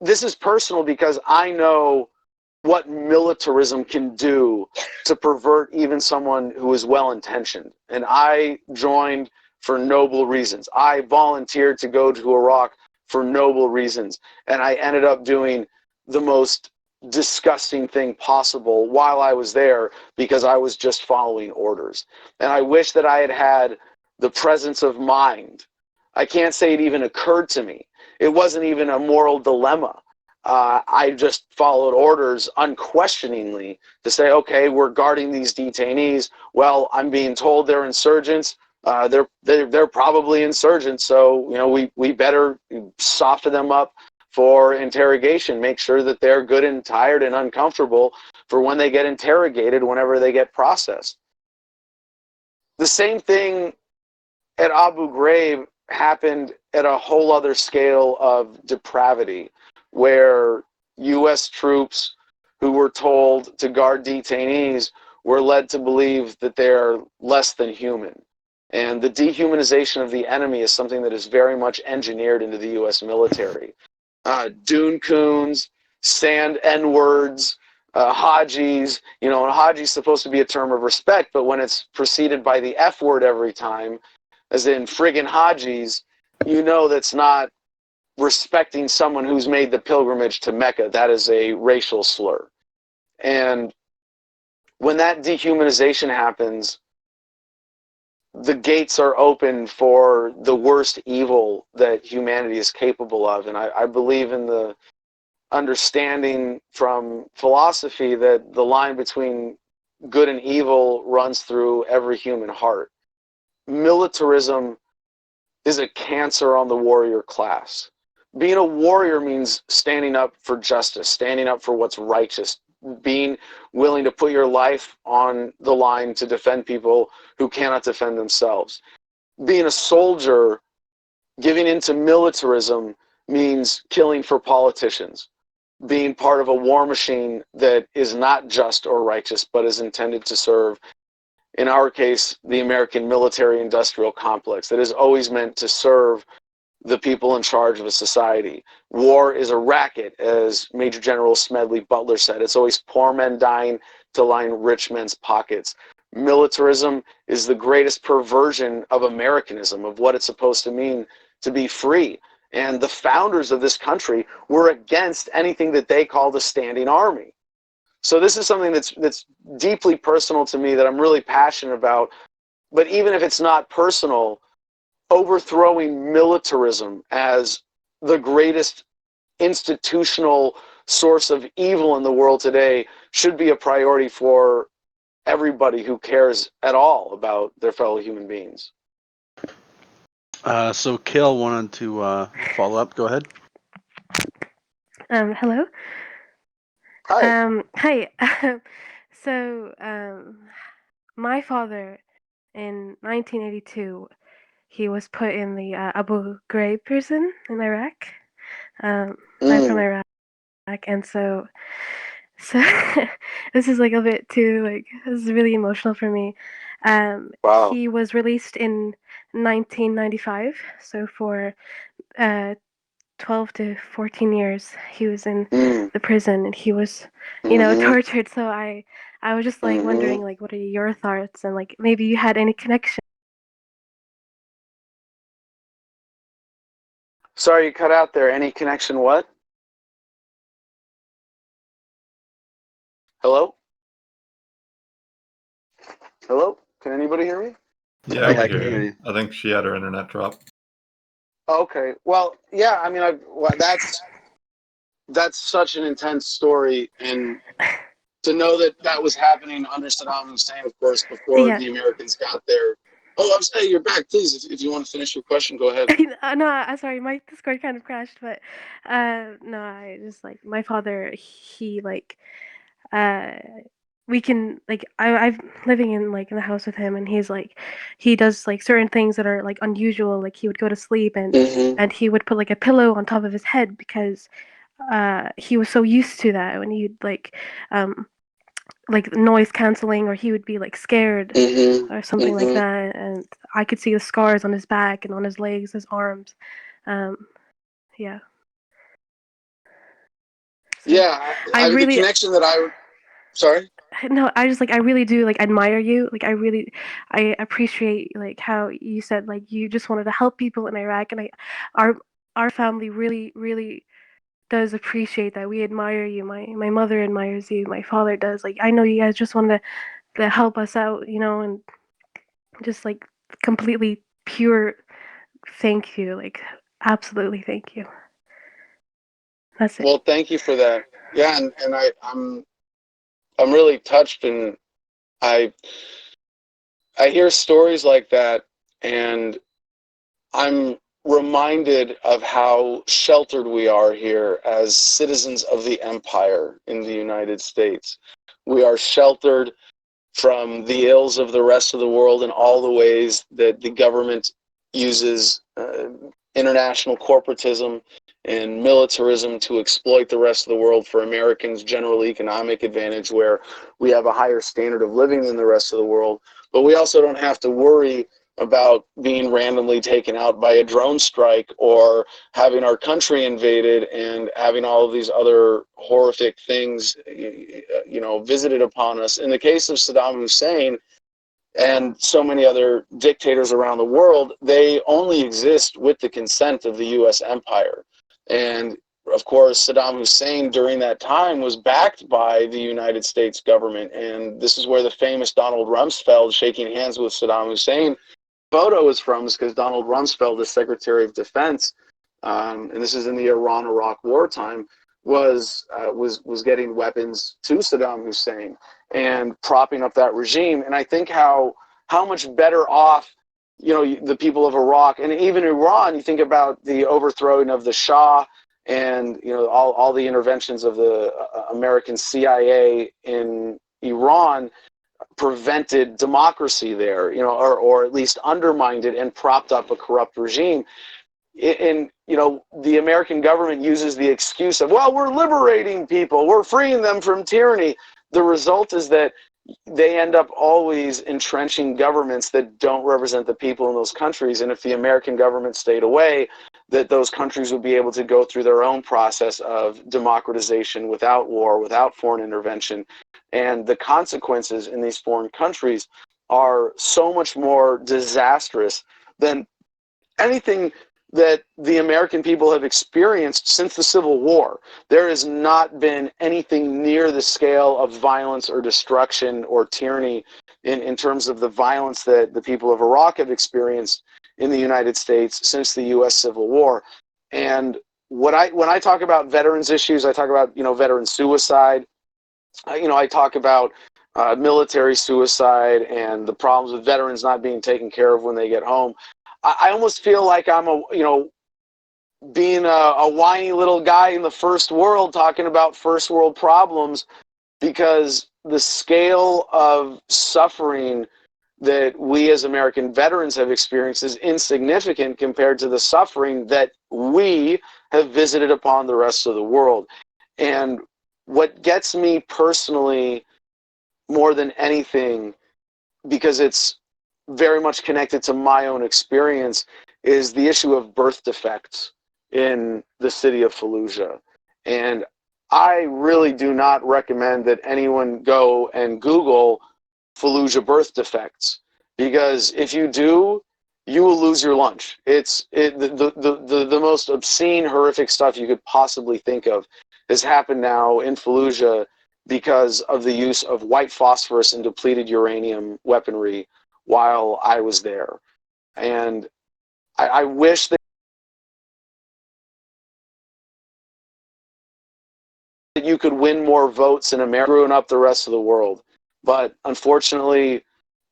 this is personal because I know what militarism can do to pervert even someone who is well-intentioned. And I joined for noble reasons. I volunteered to go to Iraq for noble reasons. And I ended up doing the most disgusting thing possible while I was there because I was just following orders. And I wish that I had had the presence of mind. I can't say it even occurred to me. It wasn't even a moral dilemma. I just followed orders unquestioningly to say, okay, we're guarding these detainees. Well, I'm being told they're insurgents. They're probably insurgents. So, we better soften them up for interrogation, make sure that they're good and tired and uncomfortable for when they get interrogated, whenever they get processed. The same thing at Abu Ghraib happened at a whole other scale of depravity, where U.S. troops who were told to guard detainees were led to believe that they're less than human. And the dehumanization of the enemy is something that is very much engineered into the U.S. military. Dune coons, sand N-words, Hajis, and Haji is supposed to be a term of respect, but when it's preceded by the F word every time, as in friggin' Hajis, that's not respecting someone who's made the pilgrimage to Mecca. That is a racial slur. And when that dehumanization happens, the gates are open for the worst evil that humanity is capable of. And I believe in the understanding from philosophy that the line between good and evil runs through every human heart. Militarism is a cancer on the warrior class. Being a warrior means standing up for justice, standing up for what's righteous, being willing to put your life on the line to defend people who cannot defend themselves. Being a soldier, giving into militarism, means killing for politicians, being part of a war machine that is not just or righteous, but is intended to serve, in our case, the American military-industrial complex that is always meant to serve the people in charge of a society. War is a racket, as Major General Smedley Butler said. It's always poor men dying to line rich men's pockets. Militarism is the greatest perversion of Americanism, of what it's supposed to mean to be free. And the founders of this country were against anything that they called a standing army. So this is something that's deeply personal to me, that I'm really passionate about. But even if it's not personal, overthrowing militarism as the greatest institutional source of evil in the world today should be a priority for everybody who cares at all about their fellow human beings. So Kale wanted to follow up. Go ahead. Hello. Hi. Hi. So, my father in 1982, he was put in the Abu Ghraib prison in Iraq. I'm from Iraq, and so this is like a bit too, like, this is really emotional for me. Wow. He was released in 1995, so for 12 to 14 years he was in the prison, and he was, you know, tortured. So I was just like wondering, like, what are your thoughts, and like maybe you had any connection. Sorry, you cut out there. Any connection what? Hello? Hello? Can anybody hear me? Yeah, I I can hear you. I think she had her internet drop. Okay. Well, yeah, I mean, that's such an intense story, and to know that that was happening under Saddam Hussein, of course, before the Americans got there. Oh, I'm saying you're back. Please, if you want to finish your question, go ahead. No, I'm sorry, my Discord kind of crashed, but no, I just, like, my father, he, like, we can, like, I've living in, like, in the house with him, and he's like, he does, like, certain things that are, like, unusual. Like, he would go to sleep, and he would put, like, a pillow on top of his head, because he was so used to that. When he'd, like noise canceling, or he would be, like, scared or something like that, and I could see the scars on his back and on his legs, his arms. Yeah. So Yeah, I the really, connection that I would. Sorry. no, I just, like, I really do, like, admire you. Like, I appreciate, like, how you said, like, you just wanted to help people in Iraq, and our family really, really does appreciate that. We admire you. My mother admires you. My father does. Like, I know you guys just wanted to help us out, you know, and just, like, completely pure thank you. Like, absolutely thank you. That's it. Well, thank you for that. Yeah, and I'm really touched, and I hear stories like that, and I'm reminded of how sheltered we are here as citizens of the empire in the United States. We are sheltered from the ills of the rest of the world in all the ways that the government uses international corporatism and militarism to exploit the rest of the world for Americans' general economic advantage, where we have a higher standard of living than the rest of the world. But we also don't have to worry about being randomly taken out by a drone strike, or having our country invaded, and having all of these other horrific things, you know, visited upon us. In the case of Saddam Hussein and so many other dictators around the world, they only exist with the consent of the U.S. empire. And of course, Saddam Hussein during that time was backed by the United States government. And this is where the famous Donald Rumsfeld shaking hands with Saddam Hussein photo is from, is because Donald Rumsfeld, the Secretary of Defense, and this is in the Iran-Iraq wartime, was getting weapons to Saddam Hussein and propping up that regime. And I think how much better off, the people of Iraq and even Iran, you think about the overthrowing of the Shah and, all the interventions of the American CIA in Iran prevented democracy there, or at least undermined it and propped up a corrupt regime. And the American government uses the excuse of, well, we're liberating people, we're freeing them from tyranny. The result is that they end up always entrenching governments that don't represent the people in those countries. And if the American government stayed away, that those countries would be able to go through their own process of democratization without war, without foreign intervention. And the consequences in these foreign countries are so much more disastrous than anything that the American people have experienced since the Civil War. There has not been anything near the scale of violence or destruction or tyranny in terms of the violence that the people of Iraq have experienced in the United States since the U.S. Civil War. And when I talk about veterans issues, I talk about veteran suicide. I talk about military suicide and the problems with veterans not being taken care of when they get home. I almost feel like I'm being a whiny little guy in the first world talking about first world problems, because the scale of suffering that we as American veterans have experienced is insignificant compared to the suffering that we have visited upon the rest of the world. And what gets me personally more than anything, because it's very much connected to my own experience, is the issue of birth defects in the city of Fallujah. And I really do not recommend that anyone go and Google Fallujah birth defects, because if you do, you will lose your lunch. It's the most obscene, horrific stuff you could possibly think of has happened now in Fallujah because of the use of white phosphorus and depleted uranium weaponry while I was there. And I wish that you could win more votes in America, screwing up the rest of the world. But unfortunately,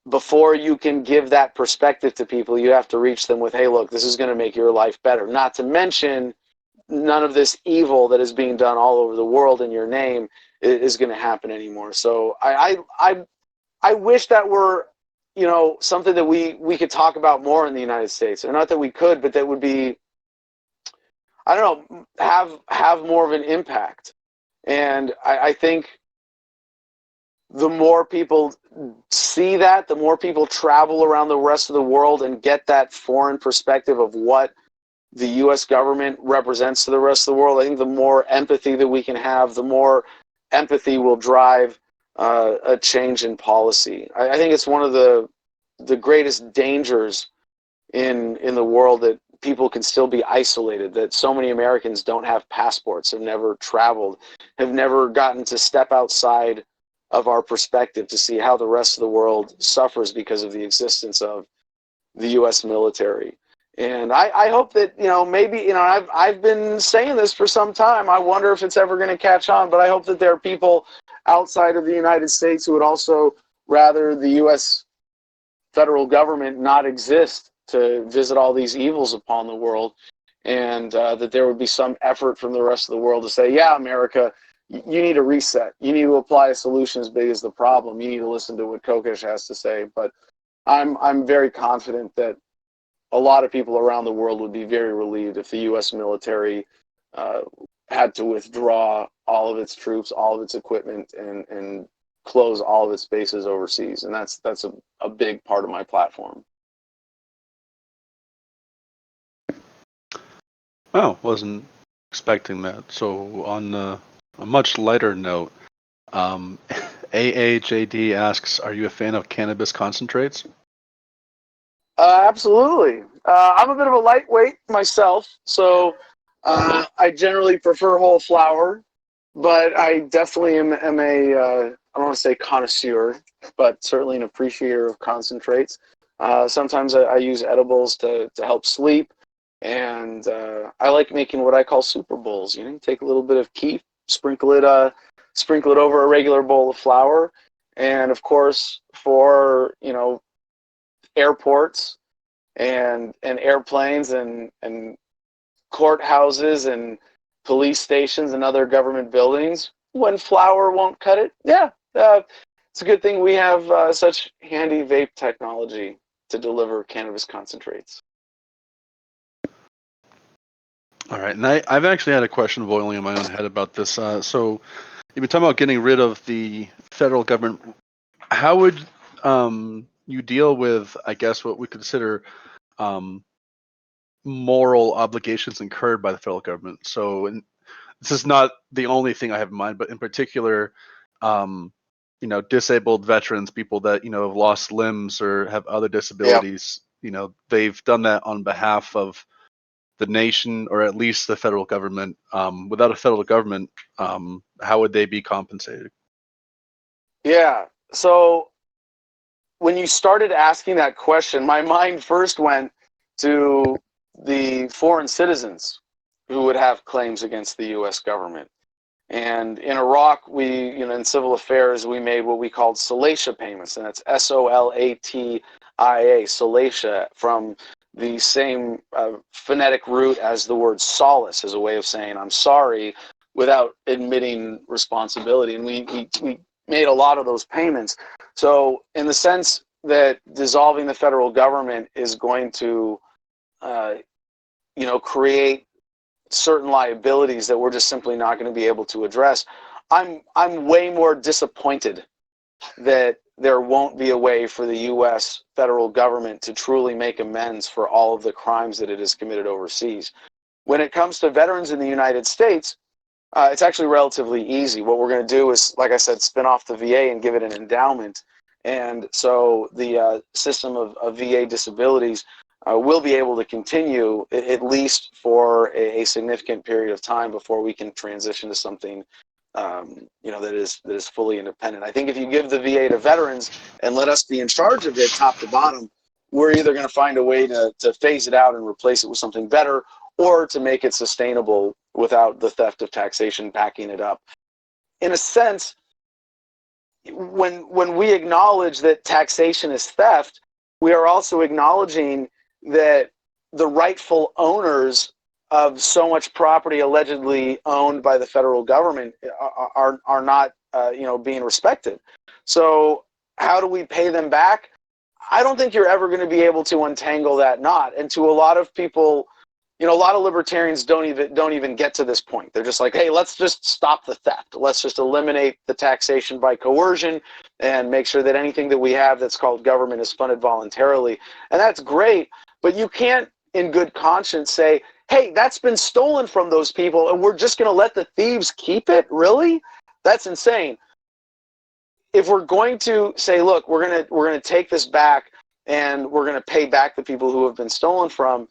before you can give that perspective to people, you have to reach them with, hey, look, this is going to make your life better. Not to mention, none of this evil that is being done all over the world in your name is going to happen anymore. So I wish that were, something that we could talk about more in the United States. Or not that we could, but that would be, I don't know, have more of an impact. And I think the more people see that, the more people travel around the rest of the world and get that foreign perspective of what the U.S. government represents to the rest of the world, I think the more empathy that we can have, the more empathy will drive a change in policy. I think it's one of the greatest dangers in the world, that people can still be isolated, that so many Americans don't have passports, have never traveled, have never gotten to step outside of our perspective to see how the rest of the world suffers because of the existence of the U.S. military. And I hope that, maybe, I've been saying this for some time. I wonder if it's ever going to catch on, but I hope that there are people outside of the United States who would also rather the U.S. federal government not exist to visit all these evils upon the world, and that there would be some effort from the rest of the world to say, yeah, America, you need a reset. You need to apply a solution as big as the problem. You need to listen to what Kokesh has to say. But I'm very confident that a lot of people around the world would be very relieved if the U.S. military had to withdraw all of its troops, all of its equipment, and close all of its bases overseas. And that's a big part of my platform. Oh, wasn't expecting that. So on a much lighter note, AAJD asks, are you a fan of cannabis concentrates? Absolutely. I'm a bit of a lightweight myself, so I generally prefer whole flower, but I definitely am a, I don't want to say connoisseur, but certainly an appreciator of concentrates. Sometimes I use edibles to help sleep. And I like making what I call super bowls. You know, you take a little bit of keef, sprinkle it over a regular bowl of flour, and of course for, you know, airports and airplanes and courthouses and police stations and other government buildings, when flour won't cut it, yeah, it's a good thing we have such handy vape technology to deliver cannabis concentrates. All right, and I've actually had a question boiling in my own head about this. So you've been talking about getting rid of the federal government. How would you deal with, I guess, what we consider moral obligations incurred by the federal government? So, and this is not the only thing I have in mind, but in particular, you know, disabled veterans, people that, you know, have lost limbs or have other disabilities. You know, they've done that on behalf of the nation, or at least the federal government. Without a federal government, how would they be compensated? Yeah. So when you started asking that question, my mind first went to the foreign citizens who would have claims against the U.S. government. And in Iraq, we, you know, in civil affairs, we made what we called Solatia payments, and that's Solatia, Solatia, from the same phonetic root as the word solace, as a way of saying I'm sorry without admitting responsibility. And we made a lot of those payments. So in the sense that dissolving the federal government is going to, you know, create certain liabilities that we're just simply not going to be able to address, I'm way more disappointed that there won't be a way for the U.S. federal government to truly make amends for all of the crimes that it has committed overseas. When it comes to veterans in the United States, it's actually relatively easy. What we're going to do is, like I said, spin off the VA and give it an endowment. And so the system of VA disabilities will be able to continue at least for a significant period of time before we can transition to something you know, that is fully independent. I think if you give the VA to veterans and let us be in charge of it top to bottom, we're either going to find a way to phase it out and replace it with something better, or to make it sustainable without the theft of taxation backing it up. In a sense, when we acknowledge that taxation is theft, we are also acknowledging that the rightful owners of so much property allegedly owned by the federal government are not you know, being respected. So how do we pay them back? I don't think you're ever going to be able to untangle that knot. And to a lot of people, you know, a lot of libertarians don't even get to this point. They're just like, hey, let's just stop the theft. Let's just eliminate the taxation by coercion and make sure that anything that we have that's called government is funded voluntarily. And that's great, but you can't in good conscience say, hey, that's been stolen from those people and we're just going to let the thieves keep it? Really? That's insane. If we're going to say, look, we're going to take this back and we're going to pay back the people who have been stolen from,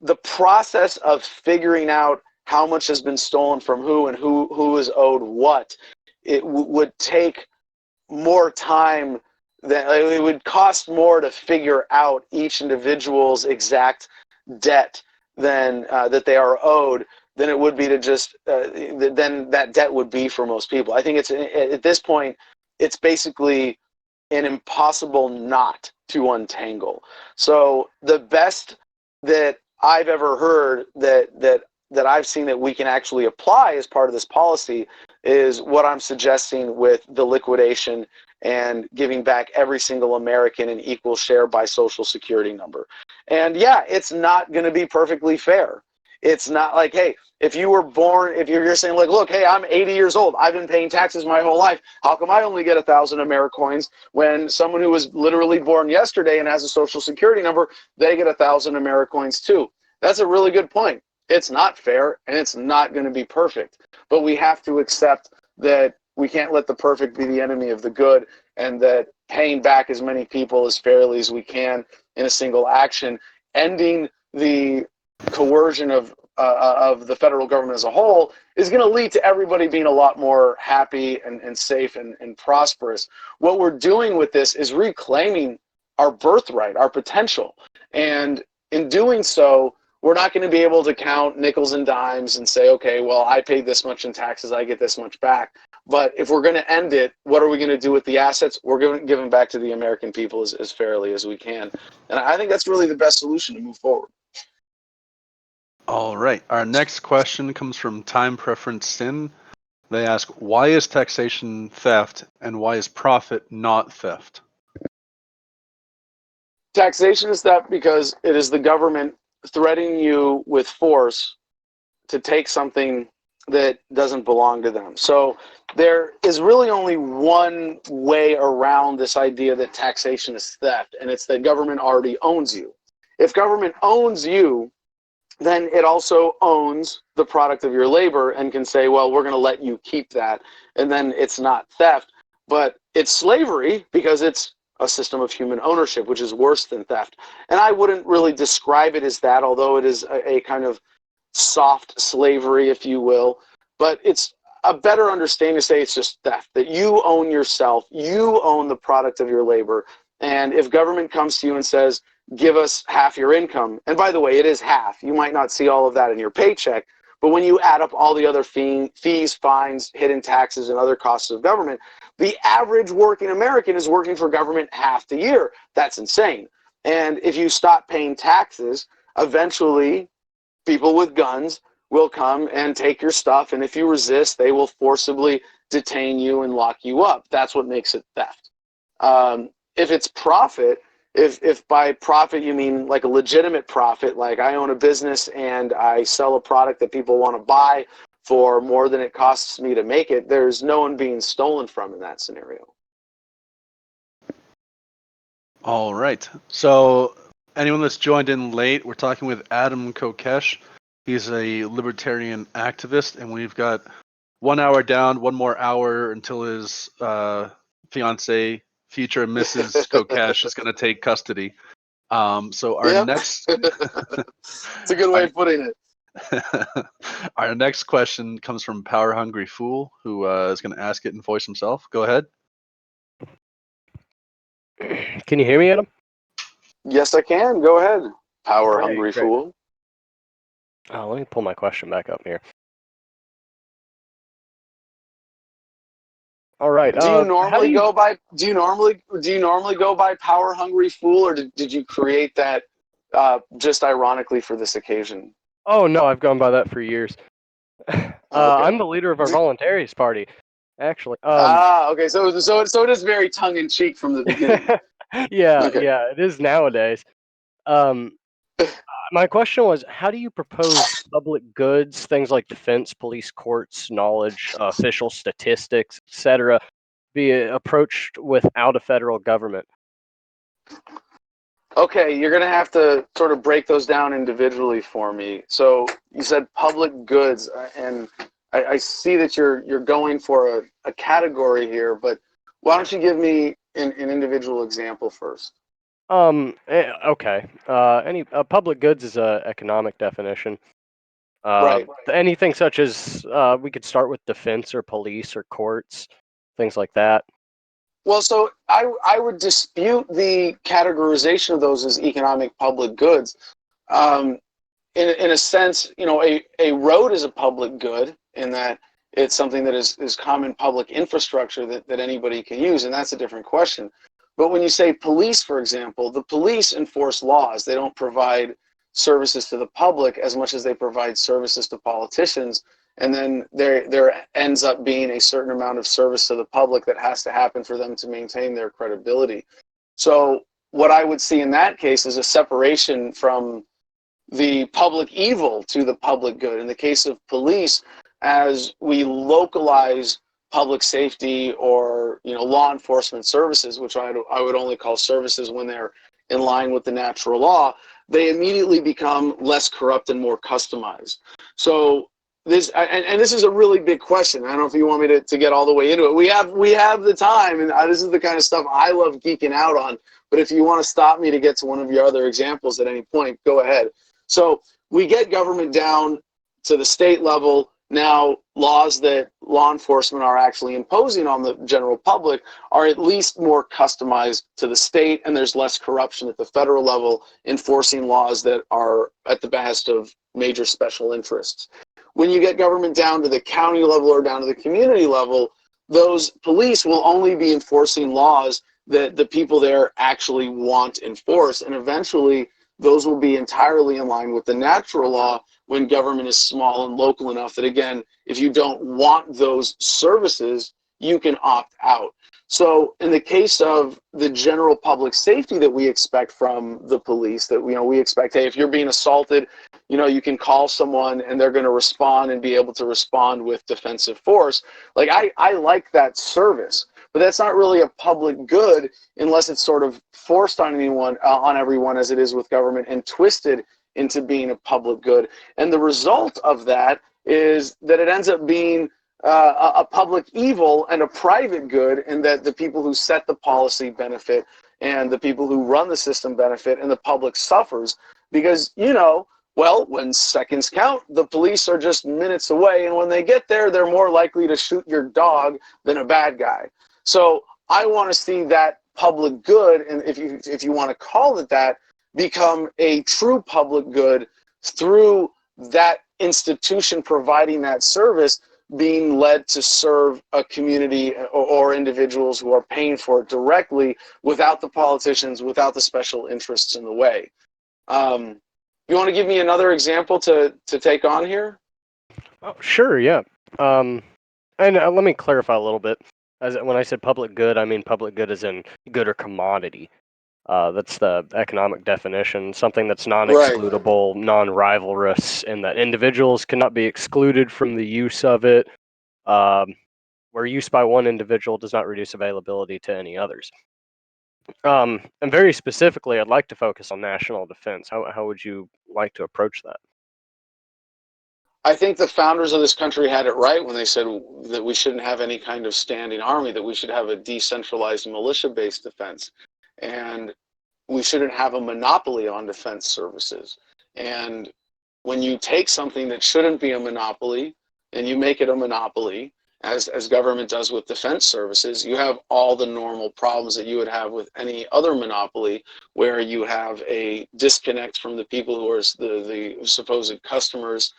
the process of figuring out how much has been stolen from who and who is owed what, it would take more time than, it would cost more to figure out each individual's exact debt than that they are owed than it would be to just then that debt would be for most people. I think it's at this point it's basically an impossible knot to untangle. So the best that I've ever heard that I've seen that we can actually apply as part of this policy is what I'm suggesting with the liquidation and giving back every single American an equal share by social security number. And yeah, it's not going to be perfectly fair. It's not like, hey, if you were born, if you're saying like, look, hey, I'm 80 years old, I've been paying taxes my whole life, how come I only get 1,000 Americoins when someone who was literally born yesterday and has a social security number, they get 1,000 Americoins too? That's a really good point. It's not fair and it's not going to be perfect, but we have to accept that we can't let the perfect be the enemy of the good, and that paying back as many people as fairly as we can in a single action, ending the coercion of the federal government as a whole, is going to lead to everybody being a lot more happy and safe and prosperous. What we're doing with this is reclaiming our birthright, our potential. And in doing so, we're not going to be able to count nickels and dimes and say, okay, well, I paid this much in taxes, I get this much back. But if we're going to end it, what are we going to do with the assets? We're going to give them back to the American people as fairly as we can. And I think that's really the best solution to move forward. All right. Our next question comes from Time Preference Sin. They ask, why is taxation theft and why is profit not theft? Taxation is theft because it is the government threatening you with force to take something that doesn't belong to them. So there is really only one way around this idea that taxation is theft, and it's that government already owns you. If government owns you, then it also owns the product of your labor and can say, well, we're going to let you keep that. And then it's not theft, but it's slavery because it's a system of human ownership, which is worse than theft. And I wouldn't really describe it as that, although it is a kind of soft slavery, if you will. But it's a better understanding to say it's just theft, that you own yourself, you own the product of your labor. And if government comes to you and says, give us half your income, and by the way, it is half. You might not see all of that in your paycheck, but when you add up all the other fees, fines, hidden taxes, and other costs of government, the average working American is working for government half the year. That's insane. And if you stop paying taxes, eventually people with guns will come and take your stuff, and if you resist, they will forcibly detain you and lock you up. That's what makes it theft. If it's profit, if by profit you mean like a legitimate profit, like I own a business and I sell a product that people want to buy for more than it costs me to make it, there's no one being stolen from in that scenario. All right. So anyone that's joined in late, we're talking with Adam Kokesh. He's a libertarian activist, and we've got 1 hour down, one more hour until his fiance, future Mrs. Kokesh, is going to take custody. So our next... It's a good way of putting it. Our next question comes from Power Hungry Fool, who is going to ask it and voice himself. Go ahead. Can you hear me, Adam? Yes, I can. Go ahead, Power Hungry Fool. Let me pull my question back up here. All right. Do you normally go by Power Hungry Fool, or did you create that just ironically for this occasion? Oh no, I've gone by that for years. Okay. I'm the leader of our voluntarist party, actually. Okay. So it is very tongue in cheek from the beginning. Yeah, it is nowadays. My question was, how do you propose public goods, things like defense, police, courts, knowledge, official statistics, etc., be approached without a federal government? Okay, you're going to have to sort of break those down individually for me. So you said public goods, and I see that you're going for a category here, but why don't you give me an individual example first? Okay. Any public goods is a economic definition. Right. Anything such as we could start with defense or police or courts, things like that. Well, so I would dispute the categorization of those as economic public goods. In a sense, a road is a public good in that it's something that is common public infrastructure that anybody can use, and that's a different question. But when you say police, for example, the police enforce laws. They don't provide services to the public as much as they provide services to politicians. And then there ends up being a certain amount of service to the public that has to happen for them to maintain their credibility. So what I would see in that case is a separation from the public evil to the public good. In the case of police, as we localize public safety or law enforcement services, which I would only call services when they're in line with the natural law, they immediately become less corrupt and more customized. So this is a really big question. I don't know if you want me to get all the way into it. We have the time, and this is the kind of stuff I love geeking out on. But if you want to stop me to get to one of your other examples at any point, go ahead. So we get government down to the state level. Now laws that law enforcement are actually imposing on the general public are at least more customized to the state, and there's less corruption at the federal level enforcing laws that are at the behest of major special interests. When you get government down to the county level or down to the community level, those police will only be enforcing laws that the people there actually want enforced, and eventually those will be entirely in line with the natural law when government is small and local enough that, again, if you don't want those services, you can opt out. So in the case of the general public safety that we expect from the police, that we expect, hey, if you're being assaulted, you can call someone and they're going to respond and be able to respond with defensive force. Like I like that service, but that's not really a public good unless it's sort of forced on everyone as it is with government and twisted into being a public good. And the result of that is that it ends up being a public evil and a private good, and that the people who set the policy benefit and the people who run the system benefit and the public suffers because, well, when seconds count, the police are just minutes away, and when they get there, they're more likely to shoot your dog than a bad guy. So I want to see that public good, and if you want to call it that, become a true public good through that institution providing that service being led to serve a community or individuals who are paying for it directly without the politicians, without the special interests in the way. You want to give me another example to take on here? Oh, sure, yeah. And let me clarify a little bit. When I said public good, I mean public good as in good or commodity. That's the economic definition, something that's non-excludable, non-rivalrous, and that individuals cannot be excluded from the use of it, where use by one individual does not reduce availability to any others. And very specifically, I'd like to focus on national defense. How would you like to approach that? I think the founders of this country had it right when they said that we shouldn't have any kind of standing army, that we should have a decentralized militia-based defense. And we shouldn't have a monopoly on defense services. And when you take something that shouldn't be a monopoly and you make it a monopoly, as government does with defense services, you have all the normal problems that you would have with any other monopoly, where you have a disconnect from the people who are the supposed customers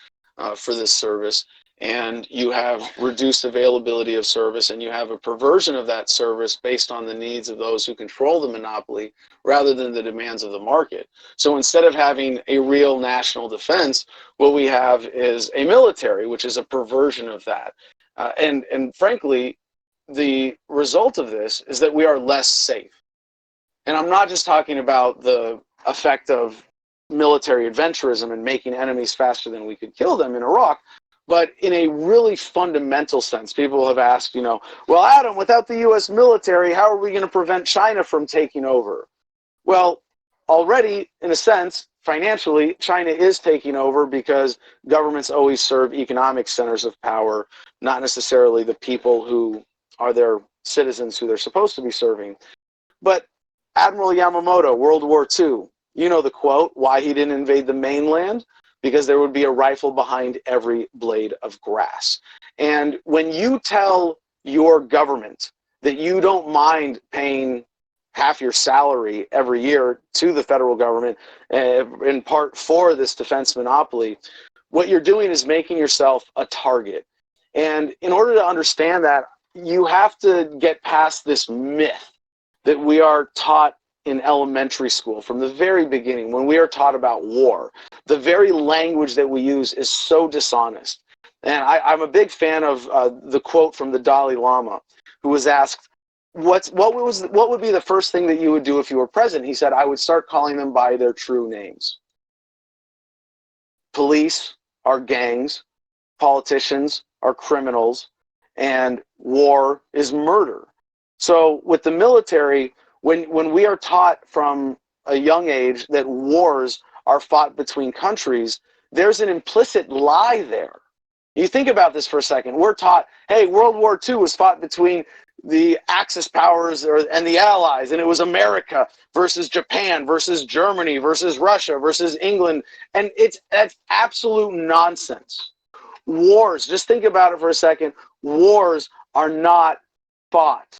for this service, and you have reduced availability of service, and you have a perversion of that service based on the needs of those who control the monopoly rather than the demands of the market. So instead of having a real national defense, what we have is a military, which is a perversion of that. And frankly, the result of this is that we are less safe. And I'm not just talking about the effect of military adventurism and making enemies faster than we could kill them in Iraq, but in a really fundamental sense. People have asked, well, Adam, without the US military, how are we going to prevent China from taking over? Well, already, in a sense, financially, China is taking over because governments always serve economic centers of power, not necessarily the people who are their citizens who they're supposed to be serving. But Admiral Yamamoto, World War II, you know the quote, why he didn't invade the mainland? Because there would be a rifle behind every blade of grass. And when you tell your government that you don't mind paying half your salary every year to the federal government, in part for this defense monopoly, what you're doing is making yourself a target. And in order to understand that, you have to get past this myth that we are taught in elementary school from the very beginning. When we are taught about war, the very language that we use is so dishonest. And I'm a big fan of the quote from the Dalai Lama, who was asked, what would be the first thing that you would do if you were president? He said, I would start calling them by their true names. Police are gangs, politicians are criminals, and war is murder. So with the military, when we are taught from a young age that wars are fought between countries, there's an implicit lie there. You think about this for a second. We're taught, hey, World War II was fought between the Axis powers and the Allies, and it was America versus Japan versus Germany versus Russia versus England, and that's absolute nonsense. Wars, just think about it for a second. Wars are not fought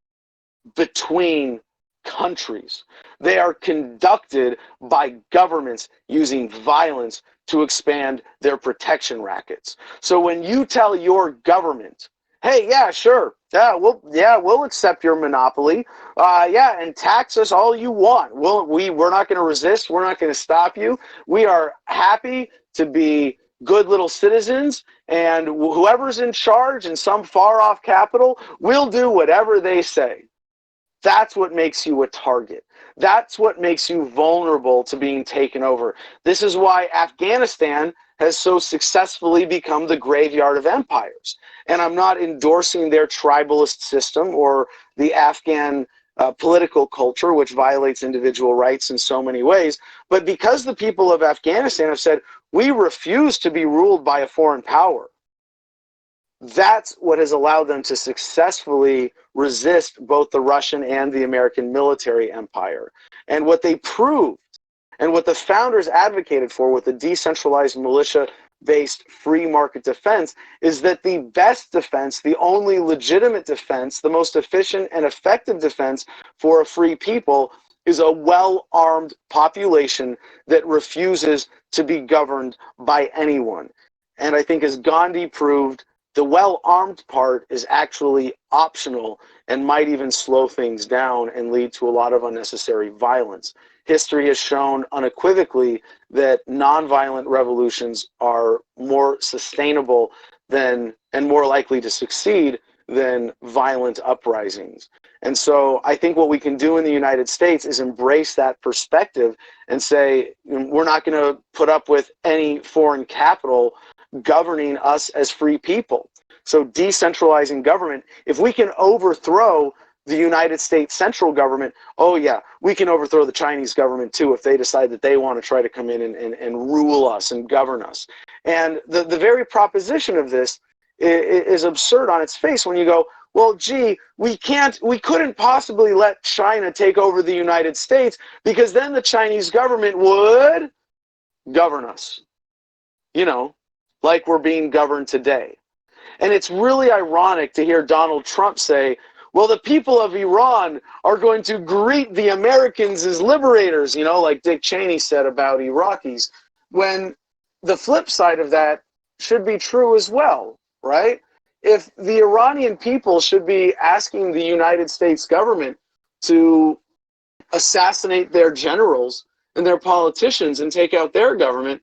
between countries. They are conducted by governments using violence to expand their protection rackets. So when you tell your government, hey, yeah, sure, we'll accept your monopoly, and tax us all you want. We're not going to resist. We're not going to stop you. We are happy to be good little citizens, and whoever's in charge in some far-off capital, we'll do whatever they say. That's what makes you a target. That's what makes you vulnerable to being taken over. This is why Afghanistan has so successfully become the graveyard of empires. And I'm not endorsing their tribalist system or the Afghan political culture, which violates individual rights in so many ways. But because the people of Afghanistan have said, we refuse to be ruled by a foreign power, that's what has allowed them to successfully resist both the Russian and the American military empire. And what they proved, and what the founders advocated for with the decentralized militia-based free market defense, is that the best defense, the only legitimate defense, the most efficient and effective defense for a free people is a well-armed population that refuses to be governed by anyone. And I think, as Gandhi proved, the well-armed part is actually optional and might even slow things down and lead to a lot of unnecessary violence. History has shown unequivocally that nonviolent revolutions are more sustainable than, and more likely to succeed than, violent uprisings. And so I think what we can do in the United States is embrace that perspective and say, we're not going to put up with any foreign capital governing us as free people. So decentralizing government, if we can overthrow the United States central government, oh yeah, we can overthrow the Chinese government too if they decide that they want to try to come in and rule us and govern us. And the very proposition of this is absurd on its face when you go, well, gee, we couldn't possibly let China take over the United States because then the Chinese government would govern us. You know, like we're being governed today. And it's really ironic to hear Donald Trump say, well, the people of Iran are going to greet the Americans as liberators, you know, like Dick Cheney said about Iraqis, when the flip side of that should be true as well, right? If the Iranian people should be asking the United States government to assassinate their generals and their politicians and take out their government,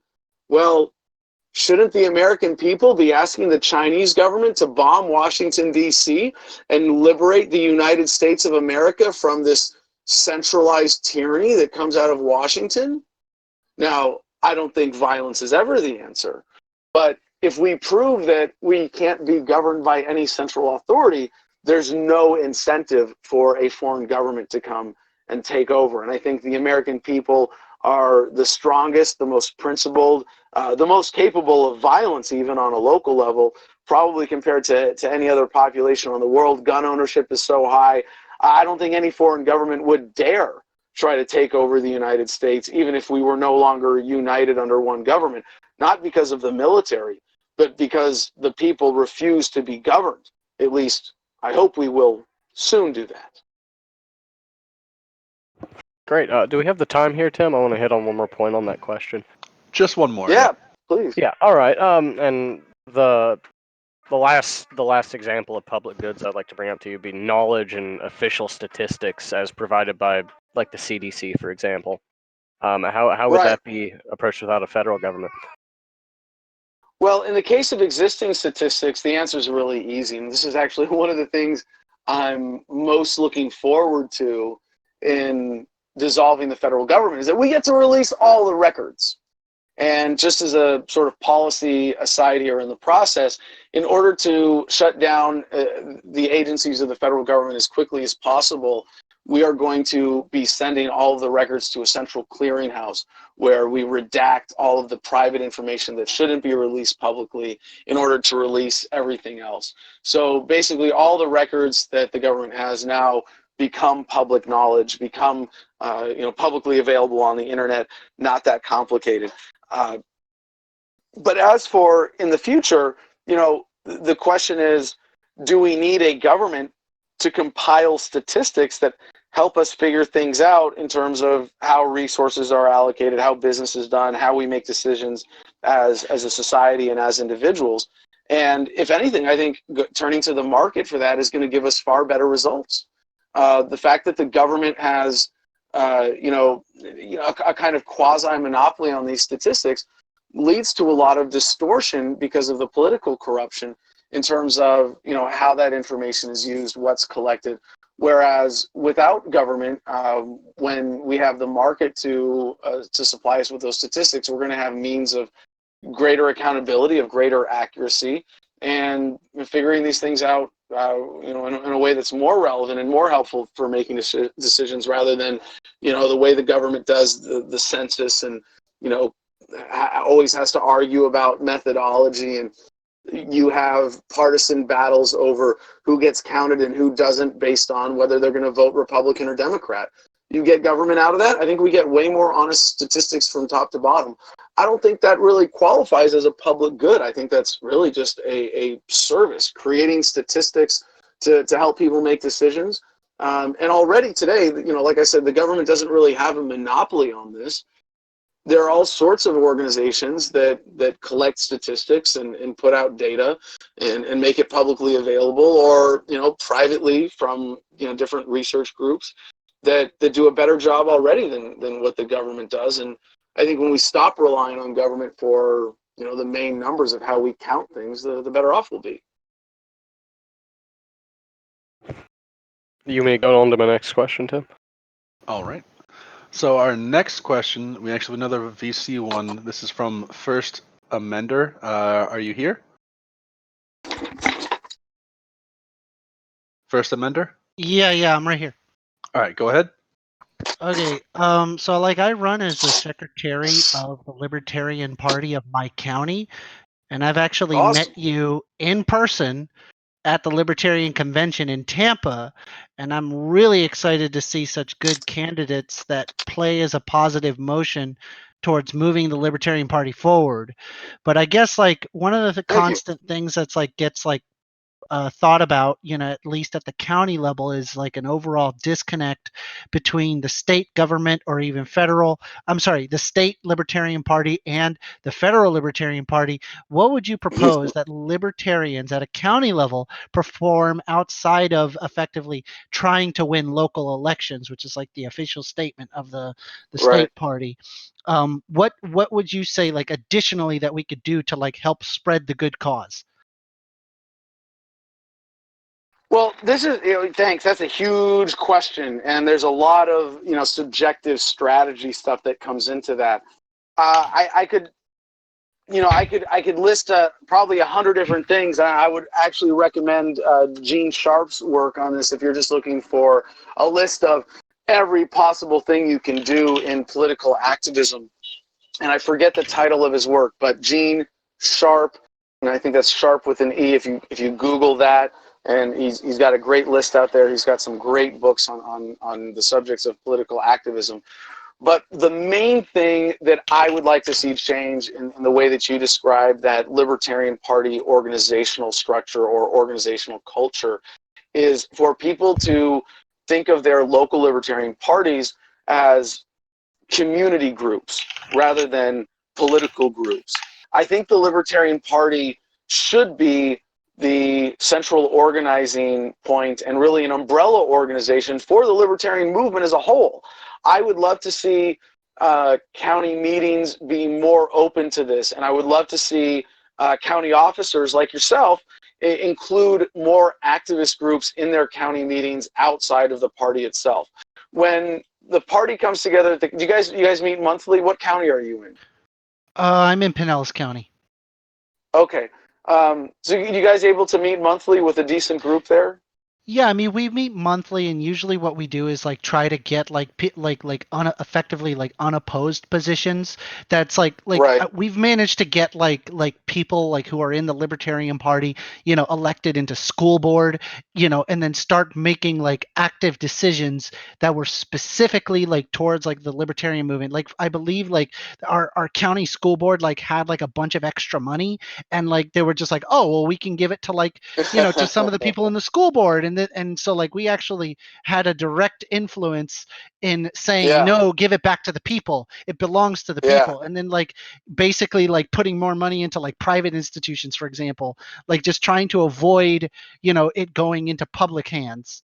well, shouldn't the American people be asking the Chinese government to bomb Washington, D.C. and liberate the United States of America from this centralized tyranny that comes out of Washington? Now, I don't think violence is ever the answer. But if we prove that we can't be governed by any central authority, there's no incentive for a foreign government to come and take over. And I think the American people are the strongest, the most principled, the most capable of violence, even on a local level, probably compared to any other population on the world. Gun ownership is so high. I don't think any foreign government would dare try to take over the United States, even if we were no longer united under one government. Not because of the military, but because the people refuse to be governed. At least, I hope we will soon do that. Great. Do we have the time here, Tim? I want to hit on one more point on that question. Just one more. Yeah, please. Yeah. All right. And the last example of public goods I'd like to bring up to you would be knowledge and official statistics as provided by, like, the CDC, for example. How would that be approached without a federal government? Well, in the case of existing statistics, the answer is really easy. And this is actually one of the things I'm most looking forward to in dissolving the federal government, is that we get to release all the records. And just as a sort of policy aside here in the process, in order to shut down the agencies of the federal government as quickly as possible, we are going to be sending all of the records to a central clearinghouse where we redact all of the private information that shouldn't be released publicly in order to release everything else. So basically all the records that the government has now become public knowledge, become publicly available on the internet, not that complicated. But as for in the future, the question is, do we need a government to compile statistics that help us figure things out in terms of how resources are allocated, how business is done, how we make decisions as a society and as individuals? And if anything, I think turning to the market for that is going to give us far better results. The fact that the government has, a kind of quasi-monopoly on these statistics leads to a lot of distortion because of the political corruption in terms of, how that information is used, what's collected. Whereas without government, when we have the market to supply us with those statistics, we're going to have means of greater accountability, of greater accuracy, and figuring these things out, in a way that's more relevant and more helpful for making decisions, rather than, the way the government does the census, and always has to argue about methodology, and you have partisan battles over who gets counted and who doesn't based on whether they're going to vote Republican or Democrat. You get government out of that, I think we get way more honest statistics from top to bottom. I don't think that really qualifies as a public good. I think that's really just a service, creating statistics to help people make decisions. And already today, like I said, the government doesn't really have a monopoly on this. There are all sorts of organizations that collect statistics and put out data and make it publicly available, or privately from different research groups that do a better job already than what the government does. And I think when we stop relying on government for the main numbers of how we count things, the better off we'll be. You may go on to my next question, Tim. All right. So our next question, we actually have another VC one. This is from First Amender. Are you here? First Amender? Yeah, I'm right here. All right, go ahead. Okay, so I run as the secretary of the Libertarian Party of my county, and I've actually met you in person at the Libertarian Convention in Tampa, and I'm really excited to see such good candidates that play as a positive motion towards moving the Libertarian Party forward. But I guess one of the constant things that's gets thought about, at least at the county level, is an overall disconnect between the state government, or even the state Libertarian Party and the federal Libertarian Party. What would you propose that libertarians at a county level perform outside of effectively trying to win local elections, which is the official statement of the state party? What would you say additionally that we could do to help spread the good cause? Well, this is, thanks. That's a huge question, and there's a lot of subjective strategy stuff that comes into that. I could list probably 100 different things. I would actually recommend Gene Sharp's work on this if you're just looking for a list of every possible thing you can do in political activism. And I forget the title of his work, but Gene Sharp, and I think that's Sharp with an E. If you Google that. And he's got a great list out there. He's got some great books on the subjects of political activism. But the main thing that I would like to see change in the way that you described that Libertarian Party organizational structure or organizational culture is for people to think of their local Libertarian parties as community groups rather than political groups. I think the Libertarian Party should be the central organizing point and really an umbrella organization for the libertarian movement as a whole. I would love to see county meetings be more open to this, and I would love to see county officers like yourself include more activist groups in their county meetings outside of the party itself. When the party comes together, do you guys meet monthly? What county are you in? I'm in Pinellas County. Okay. So you guys able to meet monthly with a decent group there? Yeah, I mean, we meet monthly, and usually what we do is like try to get effectively like unopposed positions. That's Right. we've managed to get people like who are in the Libertarian Party, elected into school board, and then start making like active decisions that were specifically like towards like the Libertarian movement. Like I believe like our county school board like had like a bunch of extra money, and like they were just like, oh well, we can give it to like to some of the people in the school board, and so like we actually had a direct influence in saying Yeah. no, give it back to the people, it belongs to the Yeah. people, and then like basically like putting more money into like private institutions, for example, like just trying to avoid it going into public hands.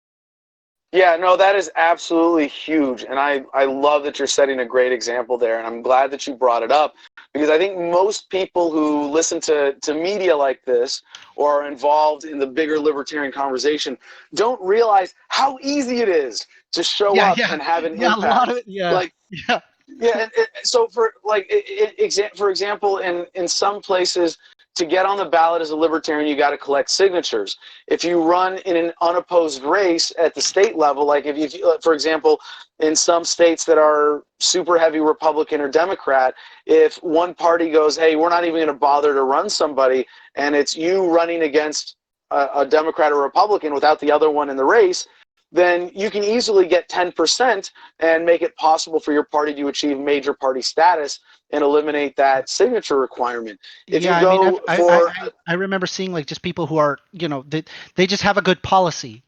Yeah, no, that is absolutely huge. And I love that you're setting a great example there. And I'm glad that you brought it up, because I think most people who listen to media like this or are involved in the bigger libertarian conversation don't realize how easy it is to show Yeah, up yeah, and have an yeah. A lot of impact. it, yeah, Like, yeah. yeah, and so for example, in some places, to get on the ballot as a libertarian, you got to collect signatures. If you run in an unopposed race at the state level, like if you, for example, in some states that are super heavy Republican or Democrat, if one party goes, hey, we're not even going to bother to run somebody, and it's you running against a Democrat or Republican without the other one in the race, then you can easily get 10% and make it possible for your party to achieve major party status and eliminate that signature requirement. If Yeah, you I mean, go for I remember seeing like just people who are, they just have a good policy,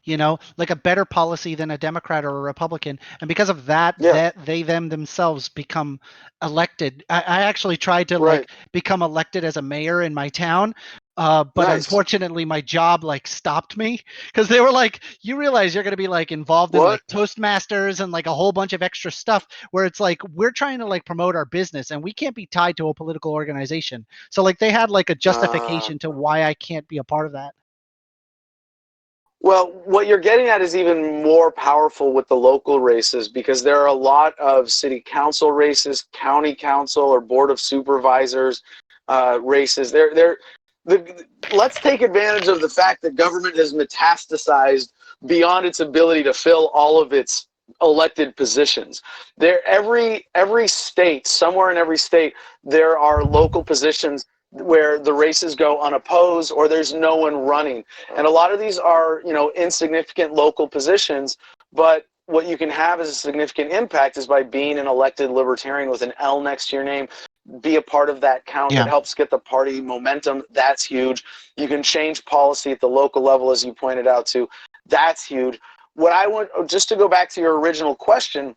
like a better policy than a Democrat or a Republican, and because of that, yeah, they themselves become elected. I actually tried to right, like become elected as a mayor in my town, but nice. unfortunately, my job like stopped me because they were like, you realize you're going to be like involved in What? like Toastmasters and like a whole bunch of extra stuff where it's like we're trying to like promote our business and we can't be tied to a political organization. So like they had like a Uh, justification to why I can't be a part of that. well, what you're getting at is even more powerful with the local races, because there are a lot of city council races, county council or board of supervisors races. Let's take advantage of the fact that government has metastasized beyond its ability to fill all of its elected positions. Every state, somewhere in every state, there are local positions where the races go unopposed or there's no one running. And a lot of these are, insignificant local positions, but what you can have as a significant impact is by being an elected libertarian with an L next to your name. Be a part of that count. Yeah. It helps get the party momentum. That's huge. You can change policy at the local level, as you pointed out too. That's huge. What I want, just to go back to your original question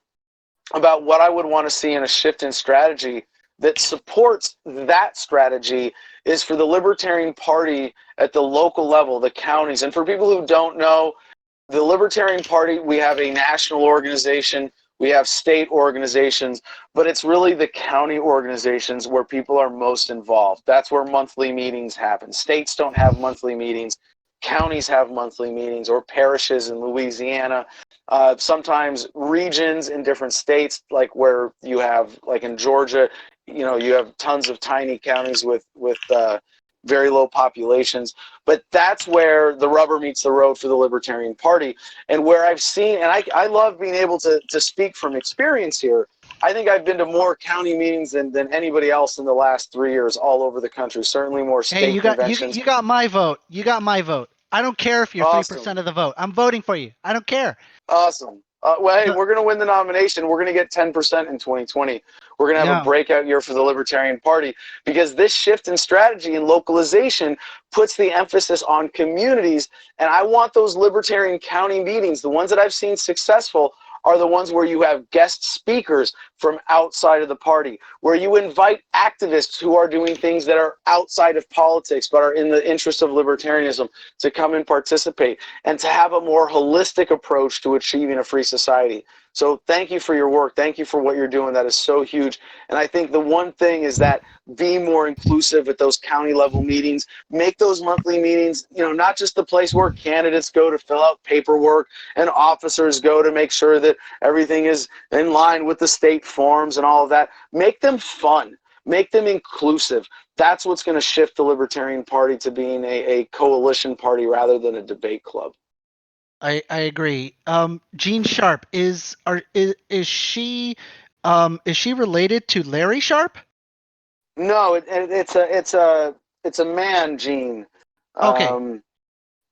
about what I would want to see in a shift in strategy that supports that strategy, is for the Libertarian Party at the local level, the counties. And for people who don't know, the Libertarian Party, we have a national organization, we have state organizations, but it's really the county organizations where people are most involved. That's where monthly meetings happen. States don't have monthly meetings. Counties have monthly meetings, or parishes in Louisiana. Sometimes regions in different states, like where you have, like in Georgia, you have tons of tiny counties with very low populations. But that's where the rubber meets the road for the Libertarian Party. And where I've seen, and I love being able to speak from experience here. I think I've been to more county meetings than anybody else in the last 3 years all over the country, certainly more Hey, state conventions. you got my vote. You got my vote. I don't care if you're Awesome. 3% of the vote. I'm voting for you. I don't care. Awesome. Well, hey, No, we're going to win the nomination. We're going to get 10% in 2020. We're going to have a yeah. breakout year for the Libertarian Party, because this shift in strategy and localization puts the emphasis on communities. And I want those Libertarian county meetings, the ones that I've seen successful, are the ones where you have guest speakers from outside of the party, where you invite activists who are doing things that are outside of politics but are in the interest of libertarianism to come and participate, and to have a more holistic approach to achieving a free society. So thank you for your work. Thank you for what you're doing. That is so huge. And I think the one thing is that be more inclusive at those county level meetings. Make those monthly meetings, not just the place where candidates go to fill out paperwork and officers go to make sure that everything is in line with the state forms and all of that. Make them fun. Make them inclusive. That's what's going to shift the Libertarian Party to being a coalition party rather than a debate club. I agree. Gene Sharp is she related to Larry Sharp? No, it's a man, Gene. Okay.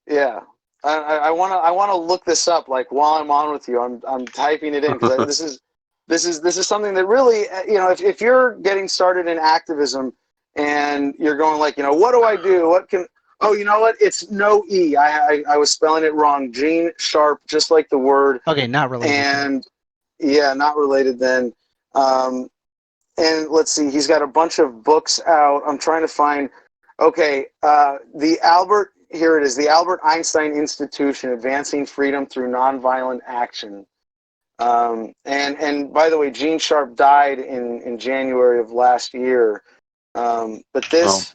Yeah. I wanna look this up like while I'm on with you. I'm typing it in because this is something that really, if you're getting started in activism and you're going like, what do I do? What can, oh, you know what? It's no E. I was spelling it wrong. Gene Sharp, just like the word. Okay, not related. And yeah, not related then. And let's see, he's got a bunch of books out. I'm trying to find, okay, here it is, the Albert Einstein Institution, Advancing Freedom Through Nonviolent Action. And by the way, Gene Sharp died in January of last year. But this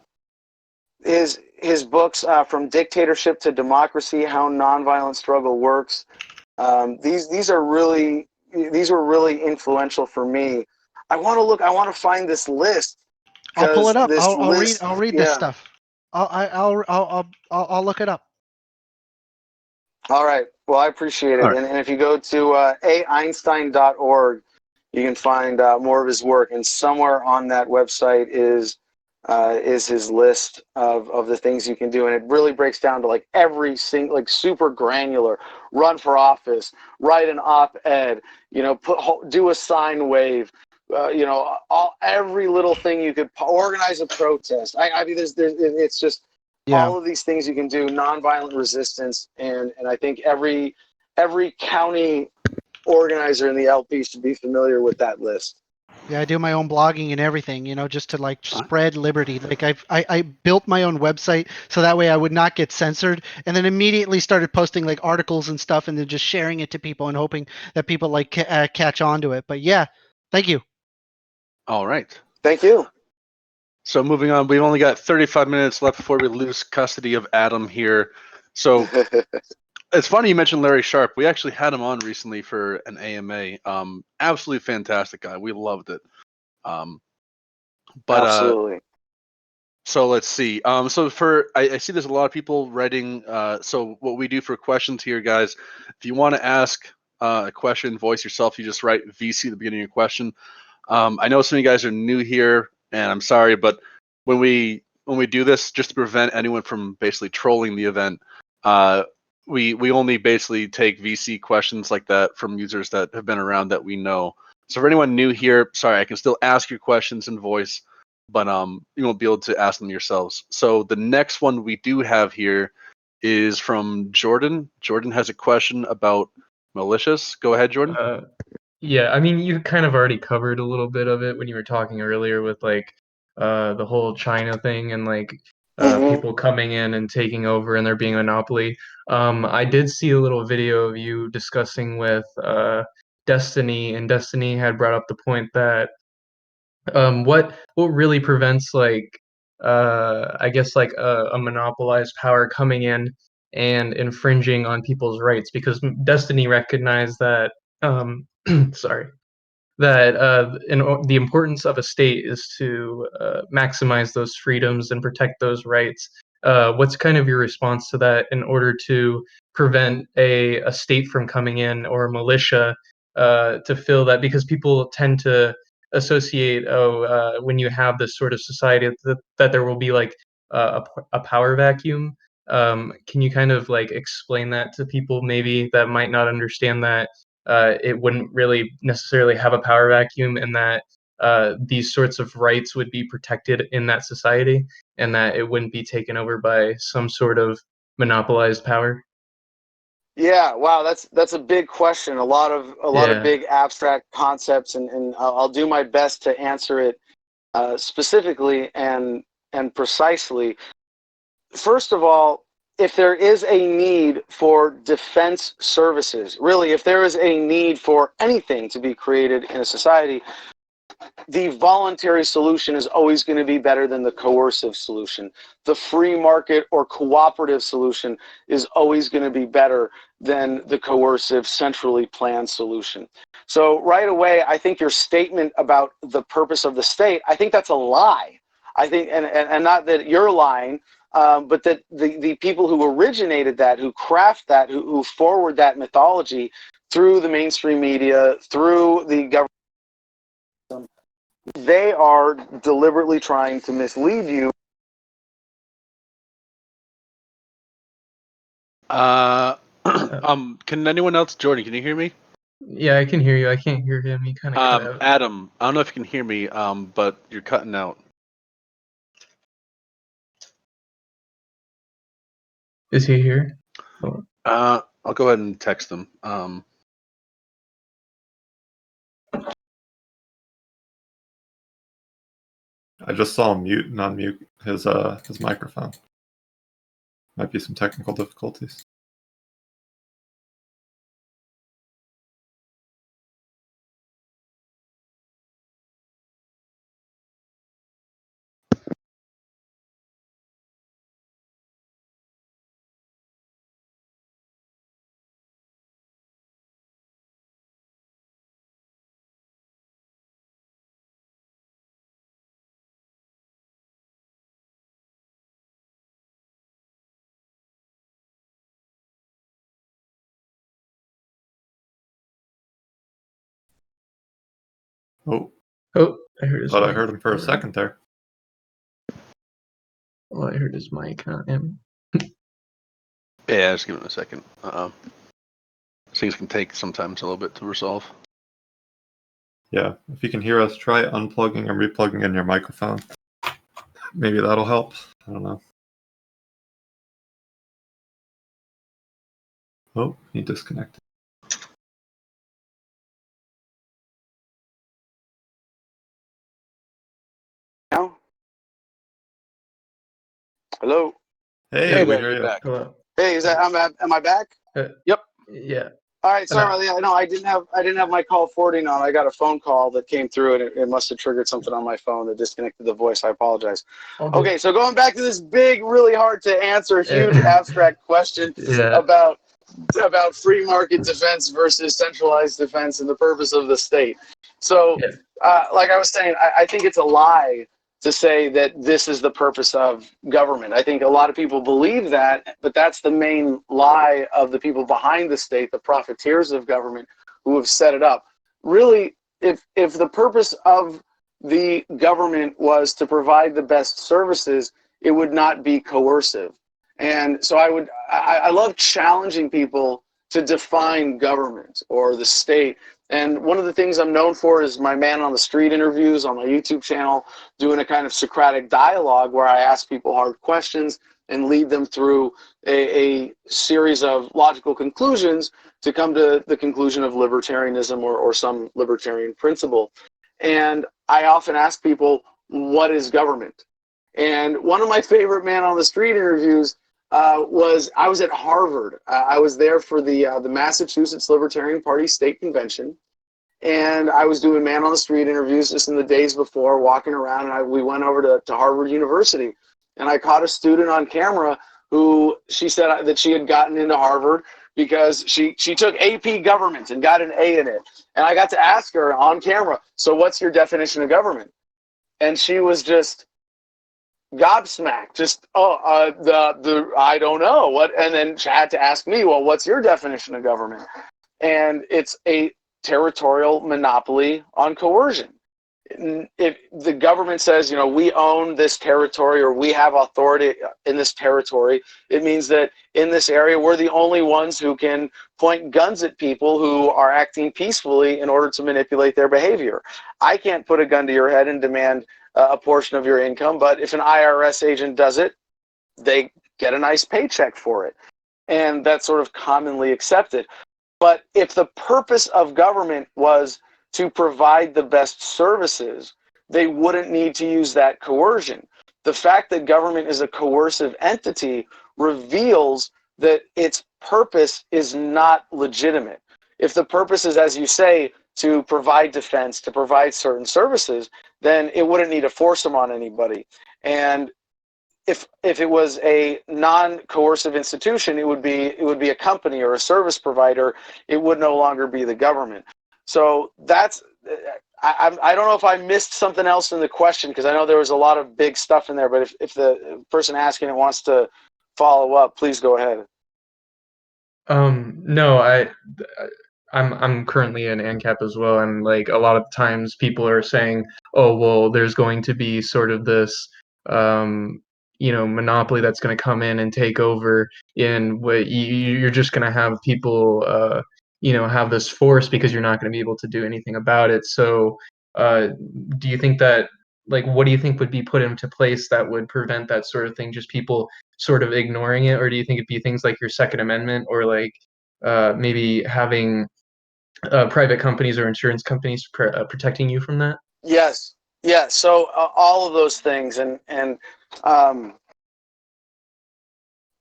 is his books, From Dictatorship to Democracy, How Nonviolent Struggle Works. These were really influential for me. I want to find this list. I'll pull it up. List, I'll read this stuff. I'll look it up. All right. Well, I appreciate it. Right. And if you go to aeinstein.org, you can find more of his work. And somewhere on that website is his list of the things you can do. And it really breaks down to like every single, like super granular, run for office, write an op-ed, do a sine wave, every little thing you could organize a protest. I mean, it's just all of these things you can do, nonviolent resistance. And I think every county organizer in the LP should be familiar with that list. Yeah, I do my own blogging and everything, just to like spread liberty. Like I built my own website so that way I would not get censored, and then immediately started posting like articles and stuff, and then just sharing it to people and hoping that people like catch on to it. But yeah, thank you. All right. Thank you. So moving on, we've only got 35 minutes left before we lose custody of Adam here. So it's funny you mentioned Larry Sharp. We actually had him on recently for an AMA. Absolutely fantastic guy. We loved it. Absolutely. So let's see. So I see there's a lot of people writing. So what we do for questions here, guys, if you want to ask a question, voice yourself, you just write VC at the beginning of your question. I know some of you guys are new here, and I'm sorry, but when we do this, just to prevent anyone from basically trolling the event, we only basically take VC questions like that from users that have been around that we know. So for anyone new here, sorry, I can still ask your questions in voice, but you won't be able to ask them yourselves. So the next one we do have here is from Jordan. Jordan has a question about militias. Go ahead, Jordan. Yeah, I mean, you kind of already covered a little bit of it when you were talking earlier with like the whole China thing and like people coming in and taking over and there being a monopoly. I did see a little video of you discussing with Destiny, and Destiny had brought up the point that what really prevents like I guess like a monopolized power coming in and infringing on people's rights, because Destiny recognized that sorry, that the importance of a state is to maximize those freedoms and protect those rights. What's kind of your response to that in order to prevent a state from coming in, or a militia to fill that? Because people tend to associate, when you have this sort of society, that there will be like a power vacuum. Can you kind of like explain that to people maybe that might not understand that it wouldn't really necessarily have a power vacuum, and that these sorts of rights would be protected in that society, and that it wouldn't be taken over by some sort of monopolized power? Yeah, wow, that's a big question. A lot of big abstract concepts, and I'll do my best to answer it specifically and precisely. First of all, if there is a need for defense services, really, if there is a need for anything to be created in a society, the voluntary solution is always going to be better than the coercive solution. The free market or cooperative solution is always going to be better than the coercive, centrally planned solution. So right away, I think your statement about the purpose of the state, I think that's a lie. I think, and not that you're lying, but that the people who originated that, who craft that, who forward that mythology through the mainstream media, through the government, they are deliberately trying to mislead you. Can anyone else, Jordan? Can you hear me? Yeah, I can hear you. I can't hear him. He kind of cut out. Adam, I don't know if you can hear me, but you're cutting out. Is he here? Oh. I'll go ahead and text him. I just saw him mute and unmute his microphone. Might be some technical difficulties. Oh, I heard his thought mic. I heard him for a second there. Oh, I heard his mic, not him. Yeah, just give him a second. Things can take sometimes a little bit to resolve. Yeah, if you can hear us, try unplugging and replugging in your microphone. Maybe that'll help. I don't know. Oh, he disconnected. Now? Hello? Hey, we there, hear you're you. back. Hello. Hey, am I back? Yep. Yeah. All right, sorry. No, I didn't have my call forwarding on. I got a phone call that came through, and it must have triggered something on my phone that disconnected the voice. I apologize. Okay, so going back to this big, really hard to answer, huge abstract question Yeah. about free market defense versus centralized defense and the purpose of the state. So, like I was saying, I think it's a lie to say that this is the purpose of government. I think a lot of people believe that, but that's the main lie of the people behind the state, the profiteers of government who have set it up. Really, if the purpose of the government was to provide the best services, it would not be coercive. And so I love challenging people to define government or the state. And one of the things I'm known for is my man on the street interviews on my YouTube channel, doing a kind of Socratic dialogue where I ask people hard questions and lead them through a series of logical conclusions to come to the conclusion of libertarianism or some libertarian principle. And I often ask people, what is government? And one of my favorite man on the street interviews was I was at Harvard. I was there for the Massachusetts Libertarian Party State Convention, and I was doing man on the street interviews just in the days before, walking around, and we went over to Harvard University, and I caught a student on camera who she said that she had gotten into Harvard because she took AP Government and got an A in it, and I got to ask her on camera, so what's your definition of government? And she was just gobsmacked, just I don't know what, and then she had to ask me, well, what's your definition of government? And it's a territorial monopoly on coercion. If the government says, we own this territory or we have authority in this territory, it means that in this area we're the only ones who can point guns at people who are acting peacefully in order to manipulate their behavior. I can't put a gun to your head and demand a portion of your income, but if an IRS agent does it, they get a nice paycheck for it. And that's sort of commonly accepted. But if the purpose of government was to provide the best services, they wouldn't need to use that coercion. The fact that government is a coercive entity reveals that its purpose is not legitimate. If the purpose is, as you say, to provide defense, to provide certain services, then it wouldn't need to force them on anybody. And if it was a non-coercive institution, it would be a company or a service provider. It would no longer be the government. So that's I don't know if I missed something else in the question, because I know there was a lot of big stuff in there, but if the person asking it wants to follow up, please go ahead. No, I'm currently in ANCAP as well, and like a lot of times people are saying, oh well, there's going to be sort of this monopoly that's going to come in and take over, in what you're just going to have people have this force because you're not going to be able to do anything about it. So do you think that, like, what do you think would be put into place that would prevent that sort of thing, just people sort of ignoring it? Or do you think it'd be things like your Second Amendment, or like maybe having private companies or insurance companies protecting you from that? Yes, yes. So all of those things, and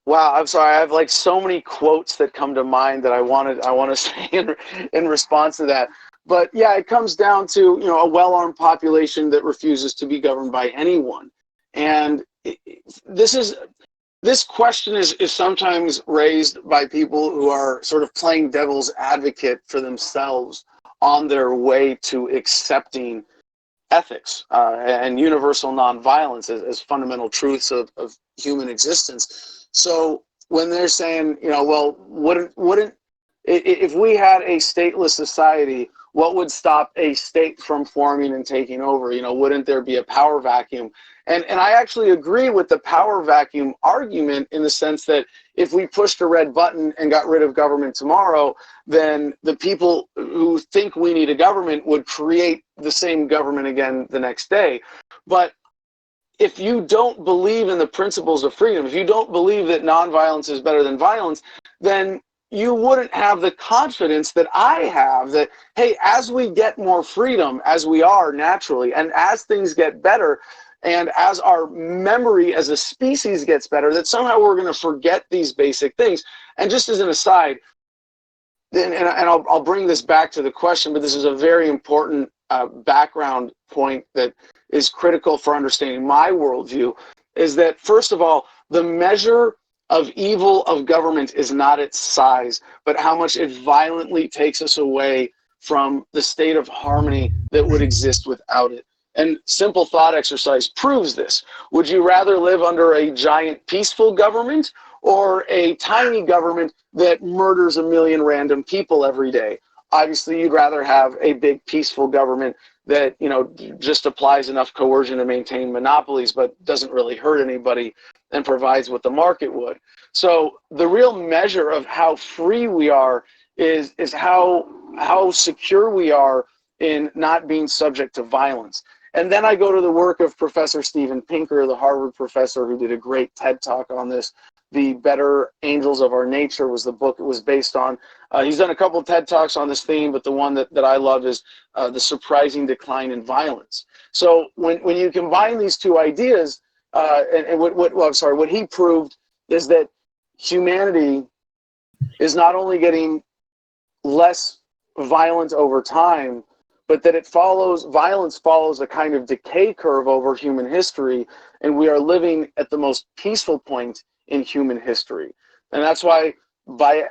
wow, I'm sorry. I have like so many quotes that come to mind that I want to say in response to that. But yeah, it comes down to, a well-armed population that refuses to be governed by anyone. And this question is sometimes raised by people who are sort of playing devil's advocate for themselves on their way to accepting ethics and universal nonviolence as fundamental truths of human existence. So when they're saying, well, wouldn't if we had a stateless society, what would stop a state from forming and taking over? Wouldn't there be a power vacuum? And I actually agree with the power vacuum argument, in the sense that if we pushed a red button and got rid of government tomorrow, then the people who think we need a government would create the same government again the next day. But if you don't believe in the principles of freedom, if you don't believe that nonviolence is better than violence, then you wouldn't have the confidence that I have that, hey, as we get more freedom, as we are naturally, and as things get better, and as our memory as a species gets better, that somehow we're going to forget these basic things. And just as an aside, and I'll bring this back to the question, but this is a very important background point that is critical for understanding my worldview, is that, first of all, the measure of evil of government is not its size, but how much it violently takes us away from the state of harmony that would exist without it. And simple thought exercise proves this. Would you rather live under a giant peaceful government, or a tiny government that murders a million random people every day? Obviously, you'd rather have a big peaceful government that just applies enough coercion to maintain monopolies, but doesn't really hurt anybody and provides what the market would. So the real measure of how free we are is how secure we are in not being subject to violence. And then I go to the work of Professor Steven Pinker, the Harvard professor who did a great TED Talk on this. The Better Angels of Our Nature was the book it was based on. He's done a couple of TED Talks on this theme, but the one that I love is The Surprising Decline in Violence. So when you combine these two ideas, what he proved is that humanity is not only getting less violent over time, but that violence follows a kind of decay curve over human history, and we are living at the most peaceful point in human history. And that's why, by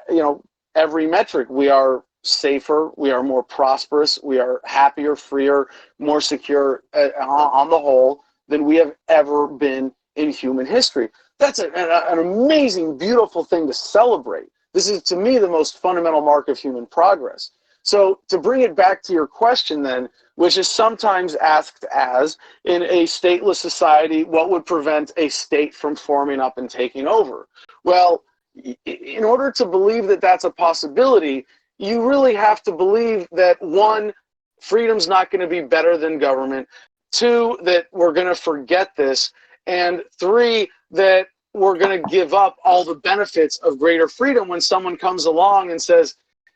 every metric, we are safer, we are more prosperous, we are happier, freer, more secure on the whole than we have ever been in human history. That's an amazing, beautiful thing to celebrate. This is, to me, the most fundamental mark of human progress. So to bring it back to your question then, which is sometimes asked as, in a stateless society, what would prevent a state from forming up and taking over? Well, in order to believe that that's a possibility, you really have to believe that, one, freedom's not going to be better than government, two, that we're going to forget this, and three, that we're going to give up all the benefits of greater freedom when someone comes along and says,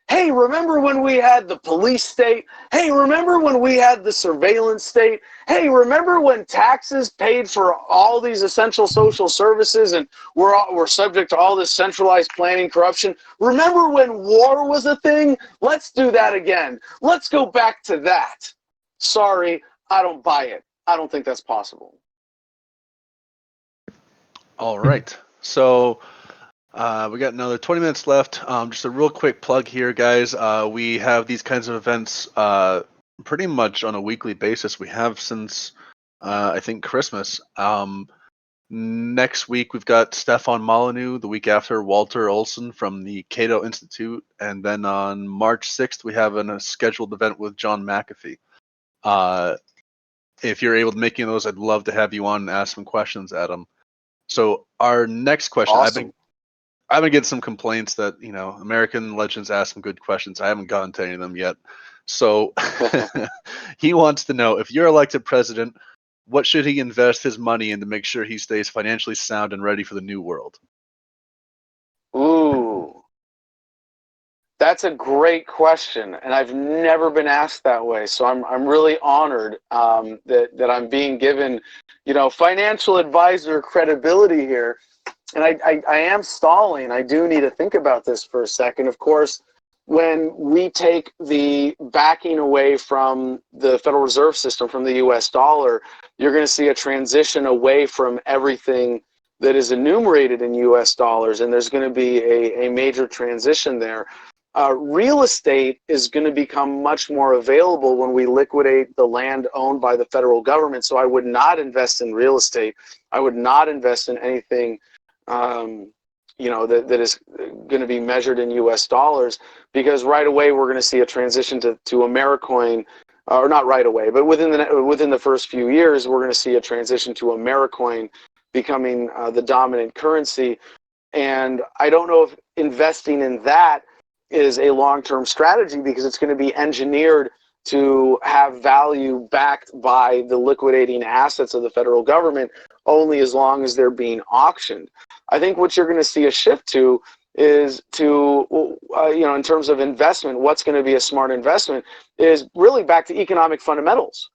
hey, remember when we had the police state? Hey, remember when we had the surveillance state? Hey, remember when taxes paid for all these essential social services and we're subject to all this centralized planning corruption? Remember when war was a thing? Let's do that again. Let's go back to that. Sorry, I don't buy it. I don't think that's possible. All right. So we got another 20 minutes left. Just a real quick plug here, guys. We have these kinds of events pretty much on a weekly basis. We have since I think Christmas. Next week we've got Stefan Molyneux. The week after, Walter Olson from the Cato Institute, and then on March 6th we have a scheduled event with John McAfee. If you're able to make any of those, I'd love to have you on and ask some questions, Adam. So our next question, Awesome. I've been getting some complaints that, you know, American Legends ask some good questions. I haven't gotten to any of them yet. So he wants to know, if you're elected president, what should he invest his money in to make sure he stays financially sound and ready for the new world? Ooh, that's a great question, and I've never been asked that way. So I'm really honored that I'm being given, you know, financial advisor credibility here. And I am stalling. I do need to think about this for a second. Of course, when we take the backing away from the Federal Reserve System, from the US dollar, you're going to see a transition away from everything that is enumerated in US dollars, and there's going to be a major transition there. Real estate is going to become much more available when we liquidate the land owned by the federal government. So I would not invest in real estate. I would not invest in anything you know, that is going to be measured in US dollars, because right away we're going to see a transition to Americoin, or not right away, but within the first few years, we're going to see a transition to Americoin becoming the dominant currency. And I don't know if investing in that is a long-term strategy, because it's going to be engineered to have value backed by the liquidating assets of the federal government only as long as they're being auctioned. I think what you're going to see a shift to is to, you know, in terms of investment, what's going to be a smart investment is really back to economic fundamentals.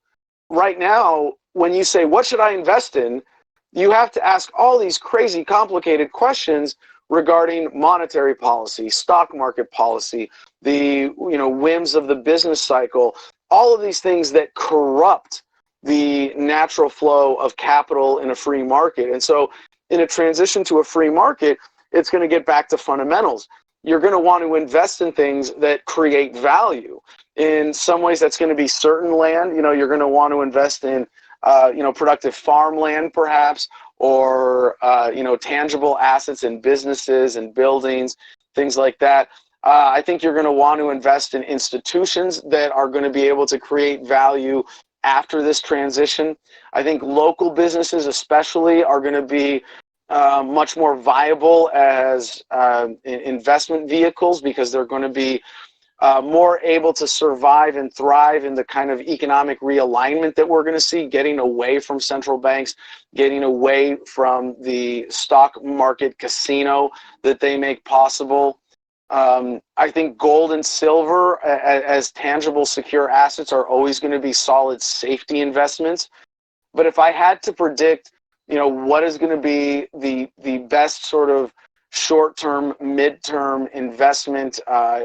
Right now, when you say, what should I invest in? You have to ask all these crazy, complicated questions regarding monetary policy, stock market policy, the, you know, whims of the business cycle, all of these things that corrupt the natural flow of capital in a free market. And so in a transition to a free market, it's going to get back to fundamentals. You're going to want to invest in things that create value. In some ways, that's going to be certain land. You know, you're going to want to invest in, you know, productive farmland, perhaps, or, you know, tangible assets in businesses and buildings, things like that. I think you're going to want to invest in institutions that are going to be able to create value after this transition. I think local businesses especially are going to be much more viable as investment vehicles, because they're going to be more able to survive and thrive in the kind of economic realignment that we're going to see, getting away from central banks, getting away from the stock market casino that they make possible. I think gold and silver as tangible, secure assets are always going to be solid safety investments. But if I had to predict, you know, what is going to be the best sort of short-term, mid-term investment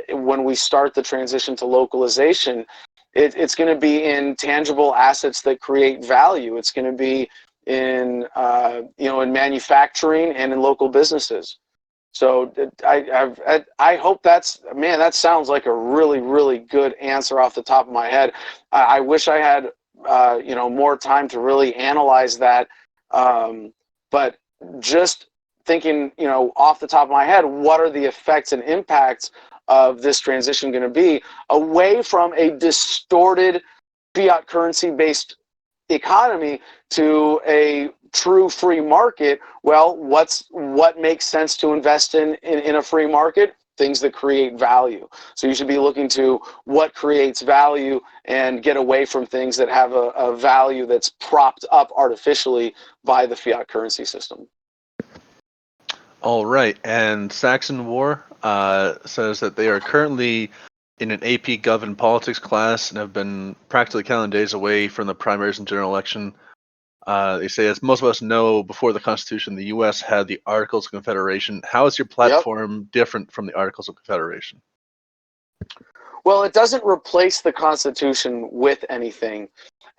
when we start the transition to localization, it's going to be in tangible assets that create value. It's going to be in, you know, in manufacturing and in local businesses. So I hope that's, man, that sounds like a really, really good answer off the top of my head. I wish I had, you know, more time to really analyze that. But just thinking, you know, off the top of my head, what are the effects and impacts of this transition going to be away from a distorted fiat currency based economy to a true free market? Well, what makes sense to invest in a free market? Things that create value. So you should be looking to what creates value and get away from things that have a value that's propped up artificially by the fiat currency system. All right, and Saxon War says that they are currently in an AP Gov and Politics class and have been practically counting days away from the primaries and general election. They say, as most of us know, before the Constitution, the U.S. had the Articles of Confederation. How is your platform different from the Articles of Confederation? Well, it doesn't replace the Constitution with anything.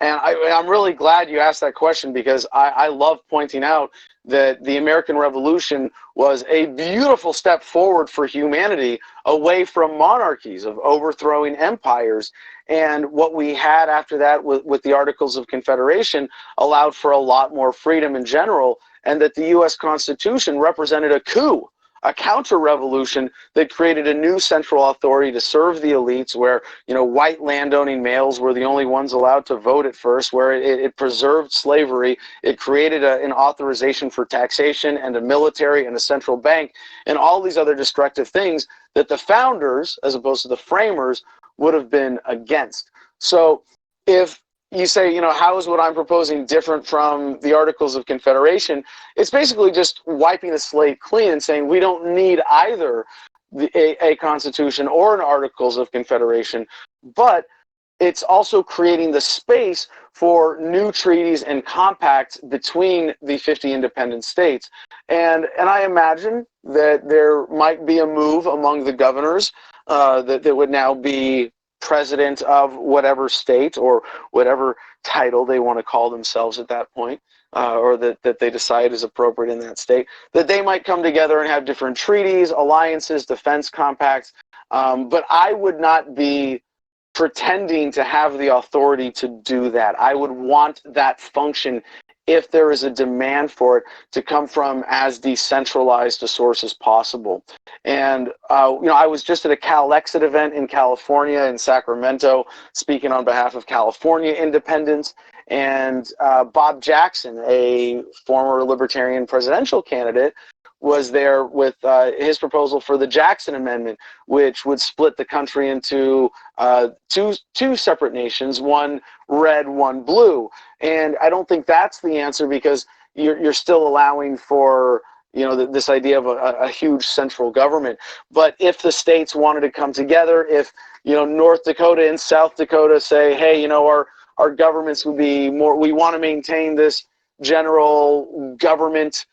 And I'm really glad you asked that question, because I love pointing out that the American Revolution was a beautiful step forward for humanity away from monarchies, of overthrowing empires. And what we had after that with the Articles of Confederation allowed for a lot more freedom in general, and that the U.S. Constitution represented a coup, a counter-revolution that created a new central authority to serve the elites, where, you know, white landowning males were the only ones allowed to vote at first, where it preserved slavery, it created an authorization for taxation and a military and a central bank, and all these other destructive things that the founders, as opposed to the framers, would have been against. So if you say, you know, how is what I'm proposing different from the Articles of Confederation? It's basically just wiping the slate clean and saying we don't need either a Constitution or an Articles of Confederation, but it's also creating the space for new treaties and compacts between the 50 independent states. And I imagine that there might be a move among the governors that would now be president of whatever state or whatever title they want to call themselves at that point, or that they decide is appropriate in that state, that they might come together and have different treaties, alliances, defense compacts. But I would not be pretending to have the authority to do that. I would want that function, if there is a demand for it, to come from as decentralized a source as possible. And you know, I was just at a CalExit event in California, in Sacramento, speaking on behalf of California independents, and Bob Jackson, a former Libertarian presidential candidate, was there with his proposal for the Jackson Amendment, which would split the country into two separate nations, one red, one blue. And I don't think that's the answer, because you're still allowing for, you know, this idea of a huge central government. But if the states wanted to come together, if, you know, North Dakota and South Dakota say, hey, you know, our governments would be more, we want to maintain this general government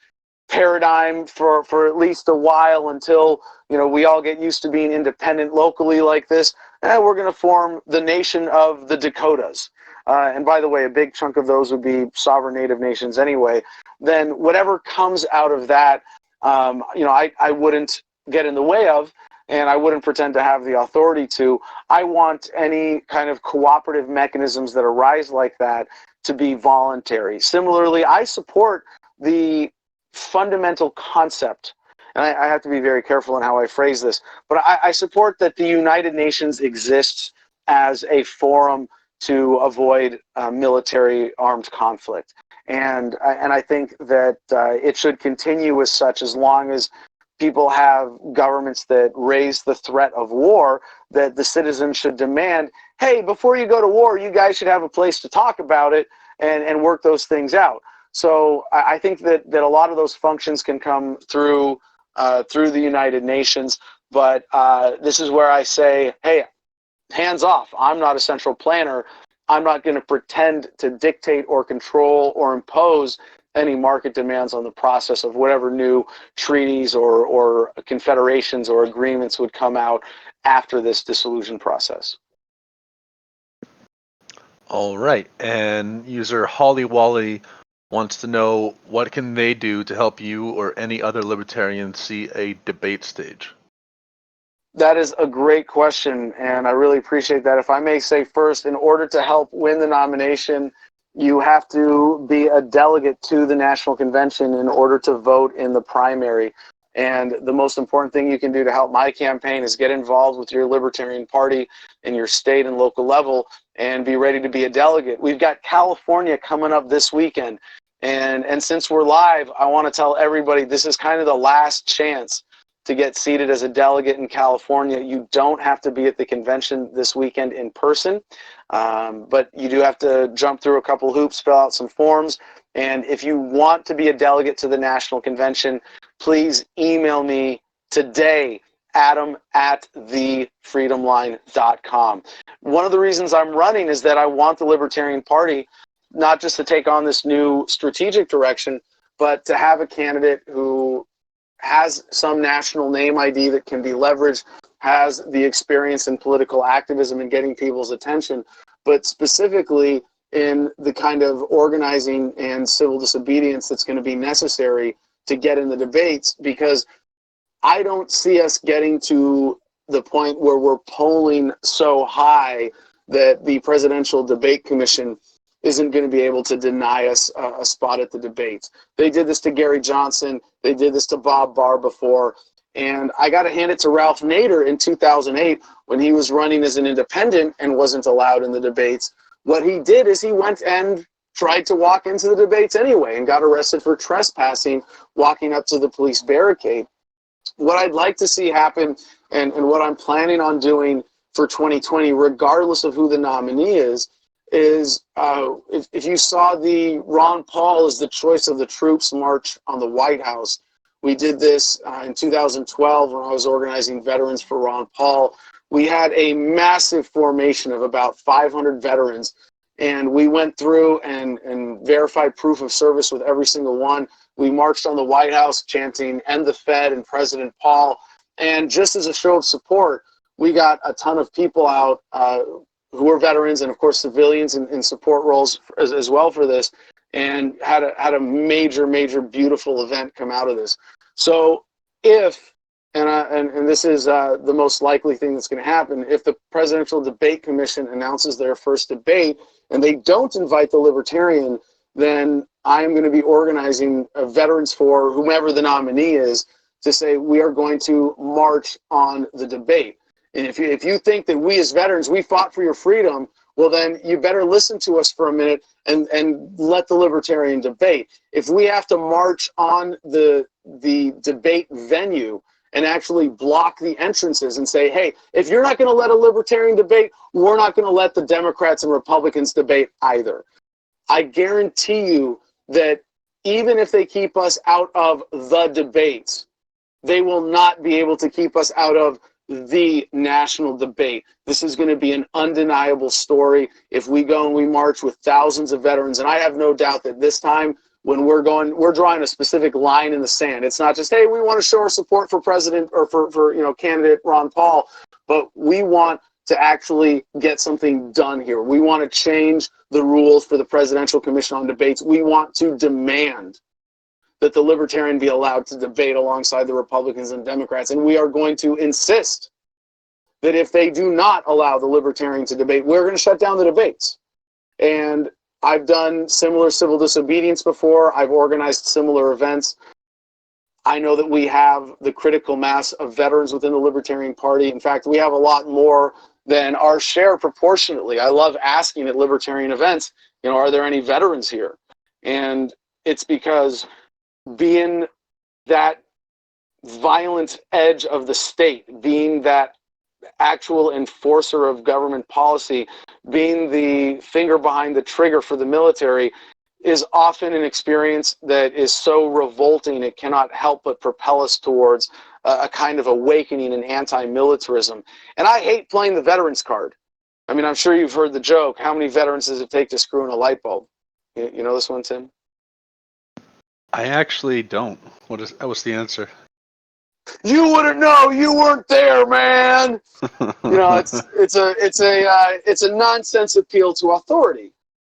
paradigm for at least a while, until, you know, we all get used to being independent locally like this, and we're going to form the nation of the Dakotas. And by the way, a big chunk of those would be sovereign native nations anyway. Then whatever comes out of that, you know, I wouldn't get in the way of, and I wouldn't pretend to have the authority to. I want any kind of cooperative mechanisms that arise like that to be voluntary. Similarly, I support the fundamental concept, and I have to be very careful in how I phrase this, but I support that the United Nations exists as a forum to avoid military armed conflict. And I think that it should continue as such, as long as people have governments that raise the threat of war, that the citizens should demand, hey, before you go to war, you guys should have a place to talk about it and work those things out. So I think that a lot of those functions can come through the United Nations, but this is where I say, hey, hands off. I'm not a central planner. I'm not going to pretend to dictate or control or impose any market demands on the process of whatever new treaties or confederations or agreements would come out after this dissolution process. All right, and user Holly Wally wants to know, what can they do to help you or any other libertarian see a debate stage? That is a great question, and I really appreciate that. If I may say first, in order to help win the nomination, you have to be a delegate to the National Convention in order to vote in the primary. And the most important thing you can do to help my campaign is get involved with your Libertarian Party in your state and local level and be ready to be a delegate. We've got California coming up this weekend. And since we're live, I want to tell everybody this is kind of the last chance to get seated as a delegate in California. You don't have to be at the convention this weekend in person, but you do have to jump through a couple hoops, fill out some forms. And if you want to be a delegate to the National Convention, please email me today, adam@thefreedomline.com. One of the reasons I'm running is that I want the Libertarian Party not just to take on this new strategic direction, but to have a candidate who has some national name ID that can be leveraged, has the experience in political activism and getting people's attention, but specifically in the kind of organizing and civil disobedience that's going to be necessary to get in the debates, because I don't see us getting to the point where we're polling so high that the Presidential Debate Commission isn't going to be able to deny us a spot at the debates. They did this to Gary Johnson. They did this to Bob Barr before. And I got to hand it to Ralph Nader in 2008 when he was running as an independent and wasn't allowed in the debates. What he did is he went and tried to walk into the debates anyway and got arrested for trespassing, walking up to the police barricade. What I'd like to see happen, and what I'm planning on doing for 2020, regardless of who the nominee is if you saw the Ron Paul is the choice of the troops march on the White House. We did this in 2012 when I was organizing Veterans for Ron Paul. We had a massive formation of about 500 veterans, and we went through and verified proof of service with every single one. We marched on the White House chanting "End the Fed" and President Paul. And just as a show of support, we got a ton of people out who were veterans and, of course, civilians in support roles as well for this, and had a major, beautiful event come out of this. So if, and this is the most likely thing that's going to happen, if the Presidential Debate Commission announces their first debate and they don't invite the Libertarian, then I'm going to be organizing veterans for whomever the nominee is to say we are going to march on the debate. And if you think that we as veterans, we fought for your freedom, well, then you better listen to us for a minute and let the Libertarian debate. If we have to march on the debate venue and actually block the entrances and say, hey, if you're not going to let a Libertarian debate, we're not going to let the Democrats and Republicans debate either. I guarantee you that even if they keep us out of the debates, they will not be able to keep us out of the national debate. This is going to be an undeniable story if we go and we march with thousands of veterans. And I have no doubt that this time when we're drawing a specific line in the sand. It's not just, hey, we want to show our support for president or for candidate Ron Paul, but we want to actually get something done here. We want to change the rules for the Presidential Commission on Debates. We want to demand that the Libertarian be allowed to debate alongside the Republicans and Democrats. And we are going to insist that if they do not allow the Libertarian to debate, we're going to shut down the debates. And I've done similar civil disobedience before. I've organized similar events. I know that we have the critical mass of veterans within the Libertarian Party. In fact, we have a lot more than our share proportionately. I love asking at Libertarian events, are there any veterans here? And it's because being that violent edge of the state, being that actual enforcer of government policy, being the finger behind the trigger for the military, is often an experience that is so revolting it cannot help but propel us towards a kind of awakening in anti-militarism. And I hate playing the veterans card. I mean, I'm sure you've heard the joke, how many veterans does it take to screw in a light bulb? You know this one, Tim? I actually don't. What's the answer? You wouldn't know. You weren't there, man. It's a nonsense appeal to authority.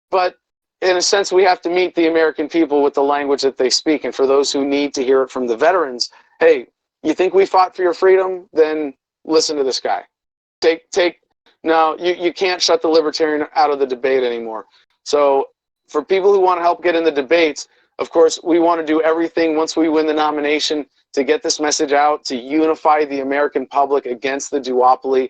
But in a sense, we have to meet the American people with the language that they speak. And for those who need to hear it from the veterans, hey, you think we fought for your freedom? Then listen to this guy. No, you can't shut the Libertarian out of the debate anymore. So for people who want to help get in the debates, of course, we want to do everything once we win the nomination to get this message out, to unify the American public against the duopoly.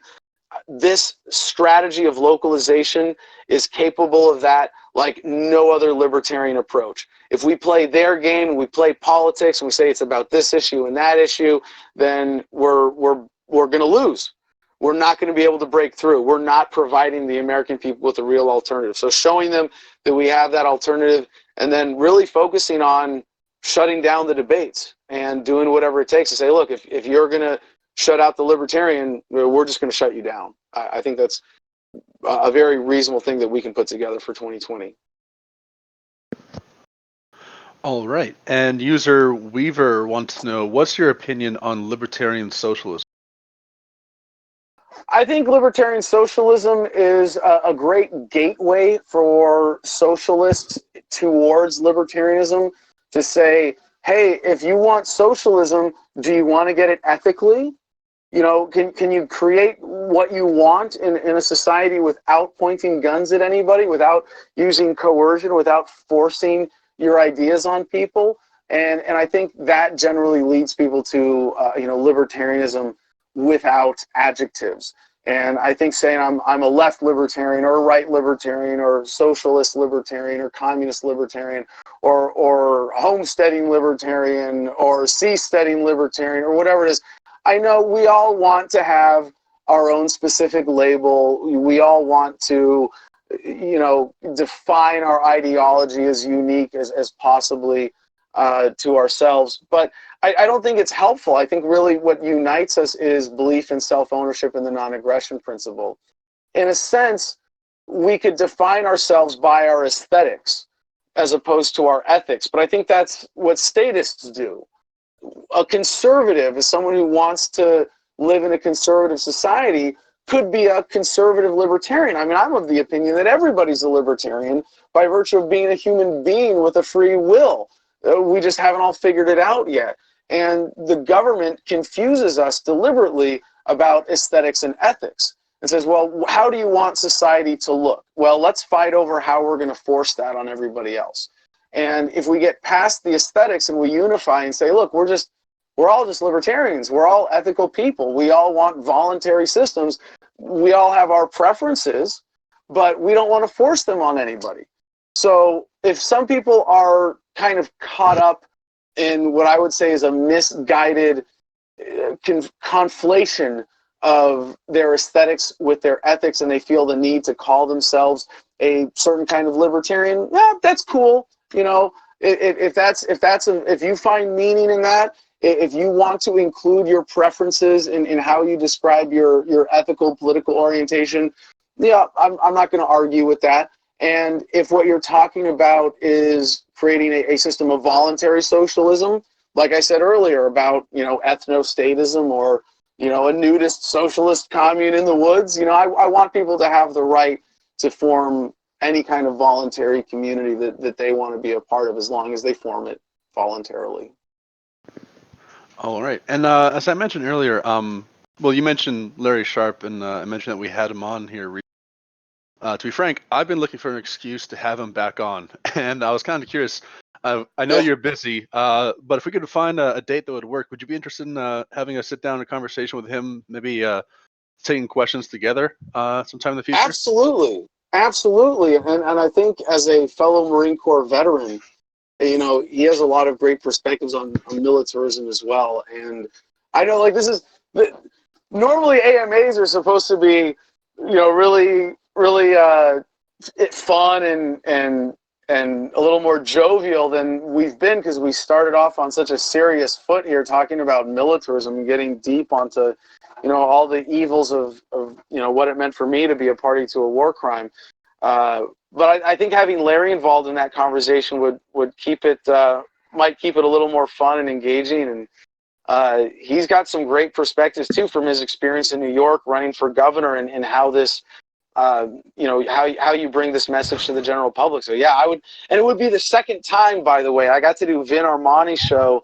This strategy of localization is capable of that like no other libertarian approach. If we play their game and we play politics and we say it's about this issue and that issue, then we're going to lose. We're not going to be able to break through. We're not providing the American people with a real alternative. So showing them that we have that alternative, and then really focusing on shutting down the debates and doing whatever it takes to say, look, if you're going to shut out the Libertarian, we're just going to shut you down. I think that's a very reasonable thing that we can put together for 2020. All right. And user Weaver wants to know, what's your opinion on libertarian socialism? I think libertarian socialism is a great gateway for socialists towards libertarianism to say, hey, if you want socialism, do you want to get it ethically? You know, can you create what you want in a society without pointing guns at anybody, without using coercion, without forcing your ideas on people? And I think that generally leads people to, libertarianism without adjectives. And I think saying I'm a left libertarian or a right libertarian or socialist libertarian or communist libertarian or homesteading libertarian or seasteading libertarian or whatever it is, I know we all want to have our own specific label. We all want to, define our ideology as unique as possibly to ourselves. But I don't think it's helpful. I think really what unites us is belief in self-ownership and the non-aggression principle. In a sense, we could define ourselves by our aesthetics as opposed to our ethics. But I think that's what statists do. A conservative is someone who wants to live in a conservative society, could be a conservative libertarian. I mean, I'm of the opinion that everybody's a libertarian by virtue of being a human being with a free will. We just haven't all figured it out yet. And the government confuses us deliberately about aesthetics and ethics and says, well, how do you want society to look? Well, let's fight over how we're going to force that on everybody else. And if we get past the aesthetics and we unify and say, look, we're all just libertarians. We're all ethical people. We all want voluntary systems. We all have our preferences, but we don't want to force them on anybody. So if some people are kind of caught up in what I would say is a misguided conflation of their aesthetics with their ethics, and they feel the need to call themselves a certain kind of libertarian, yeah, that's cool. You know, if you find meaning in that, if you want to include your preferences in how you describe your ethical political orientation, yeah, I'm not going to argue with that. And if what you're talking about is creating a system of voluntary socialism, like I said earlier about, ethnostatism or, a nudist socialist commune in the woods, I want people to have the right to form any kind of voluntary community that they want to be a part of, as long as they form it voluntarily. All right. And as I mentioned earlier, you mentioned Larry Sharp, and I mentioned that we had him on here. To be frank, I've been looking for an excuse to have him back on, and I was kind of curious. I know you're busy, but if we could find a date that would work, would you be interested in having a sit-down and conversation with him, maybe taking questions together sometime in the future? Absolutely. And I think as a fellow Marine Corps veteran, he has a lot of great perspectives on militarism as well. And I know, normally AMAs are supposed to be, really fun and a little more jovial than we've been, because we started off on such a serious foot here talking about militarism and getting deep onto, all the evils of what it meant for me to be a party to a war crime. But I think having Larry involved in that conversation would might keep it a little more fun and engaging. And he's got some great perspectives too from his experience in New York running for governor, and how this, how you bring this message to the general public. So yeah, I would, and it would be the second time, by the way. I got to do Vin Armani's show,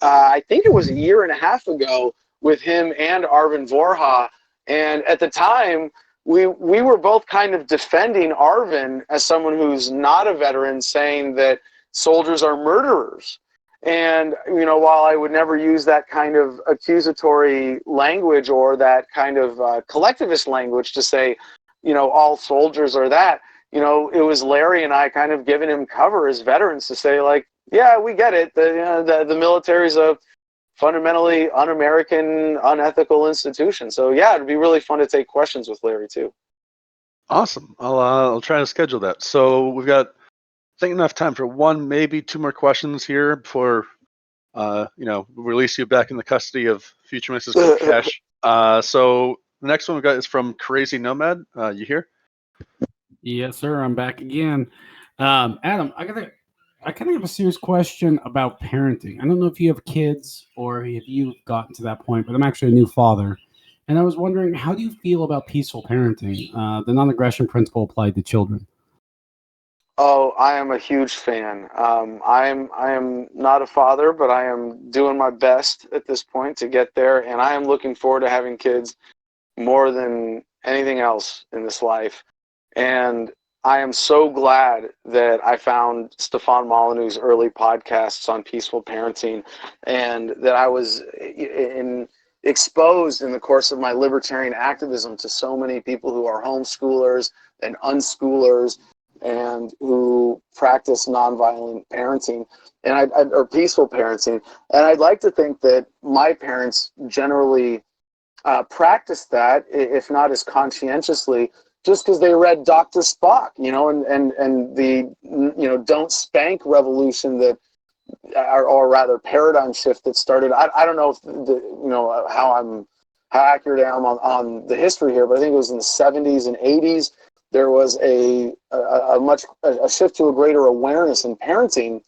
I think it was a year and a half ago, with him and Arvin Vorha. And at the time, we were both kind of defending Arvin as someone who's not a veteran, saying that soldiers are murderers. And, while I would never use that kind of accusatory language or that kind of collectivist language to say, all soldiers are that, it was Larry and I kind of giving him cover as veterans to say, like, yeah, we get it. The military's a fundamentally un-American, unethical institution. So yeah, it'd be really fun to take questions with Larry too. Awesome. I'll try to schedule that. So we've got, I think, enough time for one, maybe two more questions here before we'll release you back in the custody of future Mrs. Kokesh. So the next one we got is from Crazy Nomad. You here? Yes, sir. I'm back again. Adam, I kind of have a serious question about parenting. I don't know if you have kids or if you've gotten to that point, but I'm actually a new father. And I was wondering, how do you feel about peaceful parenting, the non-aggression principle applied to children? Oh, I am a huge fan. I am not a father, but I am doing my best at this point to get there, and I am looking forward to having kids more than anything else in this life. And I am so glad that I found Stefan Molyneux's early podcasts on peaceful parenting, and that I was exposed in the course of my libertarian activism to so many people who are homeschoolers and unschoolers and who practice nonviolent parenting or peaceful parenting. And I'd like to think that my parents generally practiced that, if not as conscientiously, just because they read Dr. Spock, and the don't spank revolution that, or rather paradigm shift that started. I don't know if how accurate I am on the history here, but I think it was in the 70s and 80s. There was a shift to a greater awareness in parenting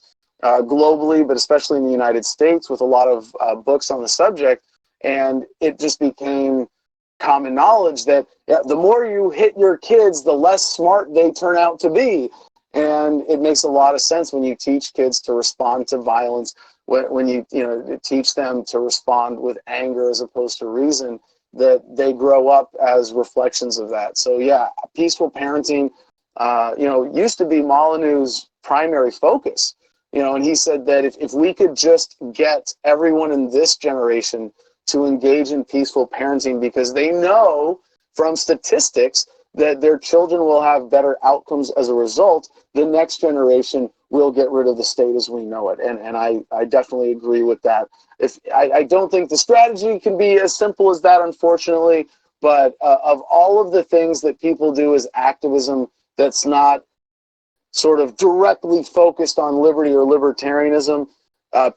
globally, but especially in the United States, with a lot of books on the subject. And it just became common knowledge that the more you hit your kids, the less smart they turn out to be. And it makes a lot of sense when you teach kids to respond to violence, when you teach them to respond with anger as opposed to reason, that they grow up as reflections of that. So yeah, peaceful parenting, used to be Molyneux's primary focus. And he said that if we could just get everyone in this generation to engage in peaceful parenting, because they know from statistics that their children will have better outcomes as a result, the next generation will get rid of the state as we know it. And I definitely agree with that. I don't think the strategy can be as simple as that, unfortunately, but of all of the things that people do as activism that's not sort of directly focused on liberty or libertarianism,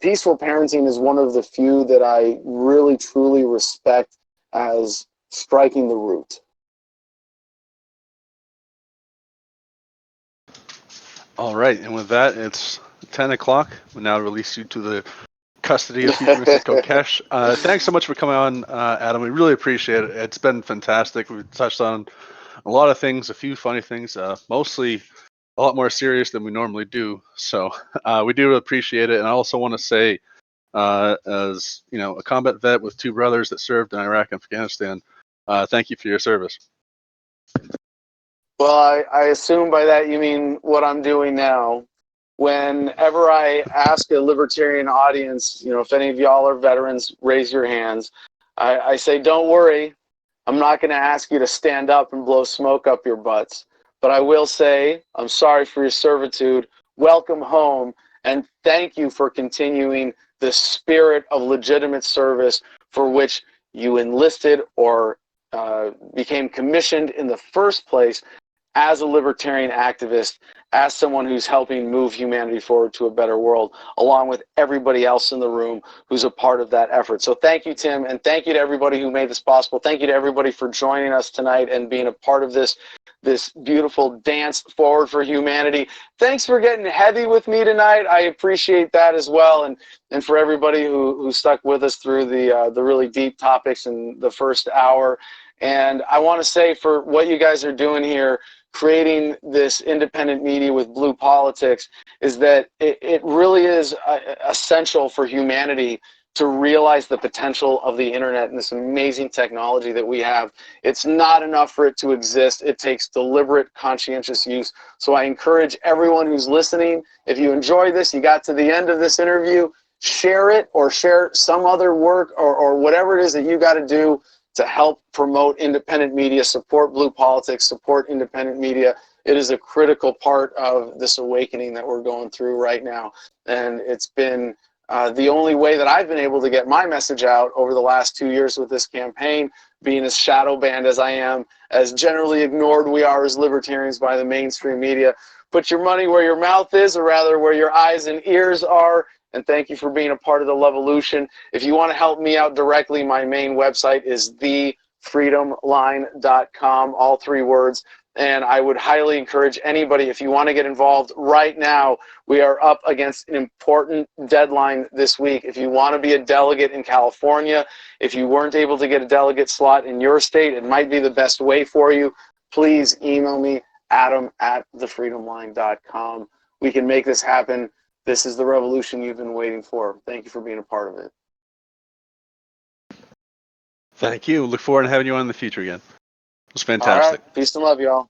peaceful parenting is one of the few that I really, truly respect as striking the root. All right, and with that, it's 10 o'clock. We now release you to the custody of futuristic Kokesh. Thanks so much for coming on, Adam. We really appreciate it. It's been fantastic. We've touched on a lot of things, a few funny things, mostly a lot more serious than we normally do. So we do appreciate it. And I also want to say, as a combat vet with two brothers that served in Iraq and Afghanistan, thank you for your service. Well, I assume by that you mean what I'm doing now. Whenever I ask a libertarian audience, if any of y'all are veterans, raise your hands. I say, don't worry, I'm not going to ask you to stand up and blow smoke up your butts. But I will say, I'm sorry for your servitude, welcome home, and thank you for continuing the spirit of legitimate service for which you enlisted or became commissioned in the first place, as a libertarian activist, as someone who's helping move humanity forward to a better world, along with everybody else in the room who's a part of that effort. So thank you, Tim, and thank you to everybody who made this possible. Thank you to everybody for joining us tonight and being a part of this beautiful dance forward for humanity. Thanks for getting heavy with me tonight. I appreciate that as well, and for everybody who stuck with us through the really deep topics in the first hour. And I want to say, for what you guys are doing here, creating this independent media with Blue Politics, is that it really is essential for humanity to realize the potential of the internet and this amazing technology that we have. It's not enough for it to exist. It takes deliberate, conscientious use. So I encourage everyone who's listening, if you enjoy this, you got to the end of this interview, share it, or share some other work, or whatever it is that you got to do to help promote independent media, support Blue Politics, support independent media. It is a critical part of this awakening that we're going through right now. And it's been the only way that I've been able to get my message out over the last 2 years with this campaign, being as shadow banned as I am, as generally ignored we are as libertarians by the mainstream media. Put your money where your mouth is, or rather where your eyes and ears are. And thank you for being a part of the Levolution. If you want to help me out directly, my main website is thefreedomline.com, all 3 words, And I would highly encourage anybody, if you want to get involved right now, we are up against an important deadline this week. If you want to be a delegate in California, if you weren't able to get a delegate slot in your state, it might be the best way for you. Please email me, adam@thefreedomline.com. We can make this happen. This is the revolution you've been waiting for. Thank you for being a part of it. Thank you. Look forward to having you on in the future again. It was All fantastic. right. Peace and love, y'all.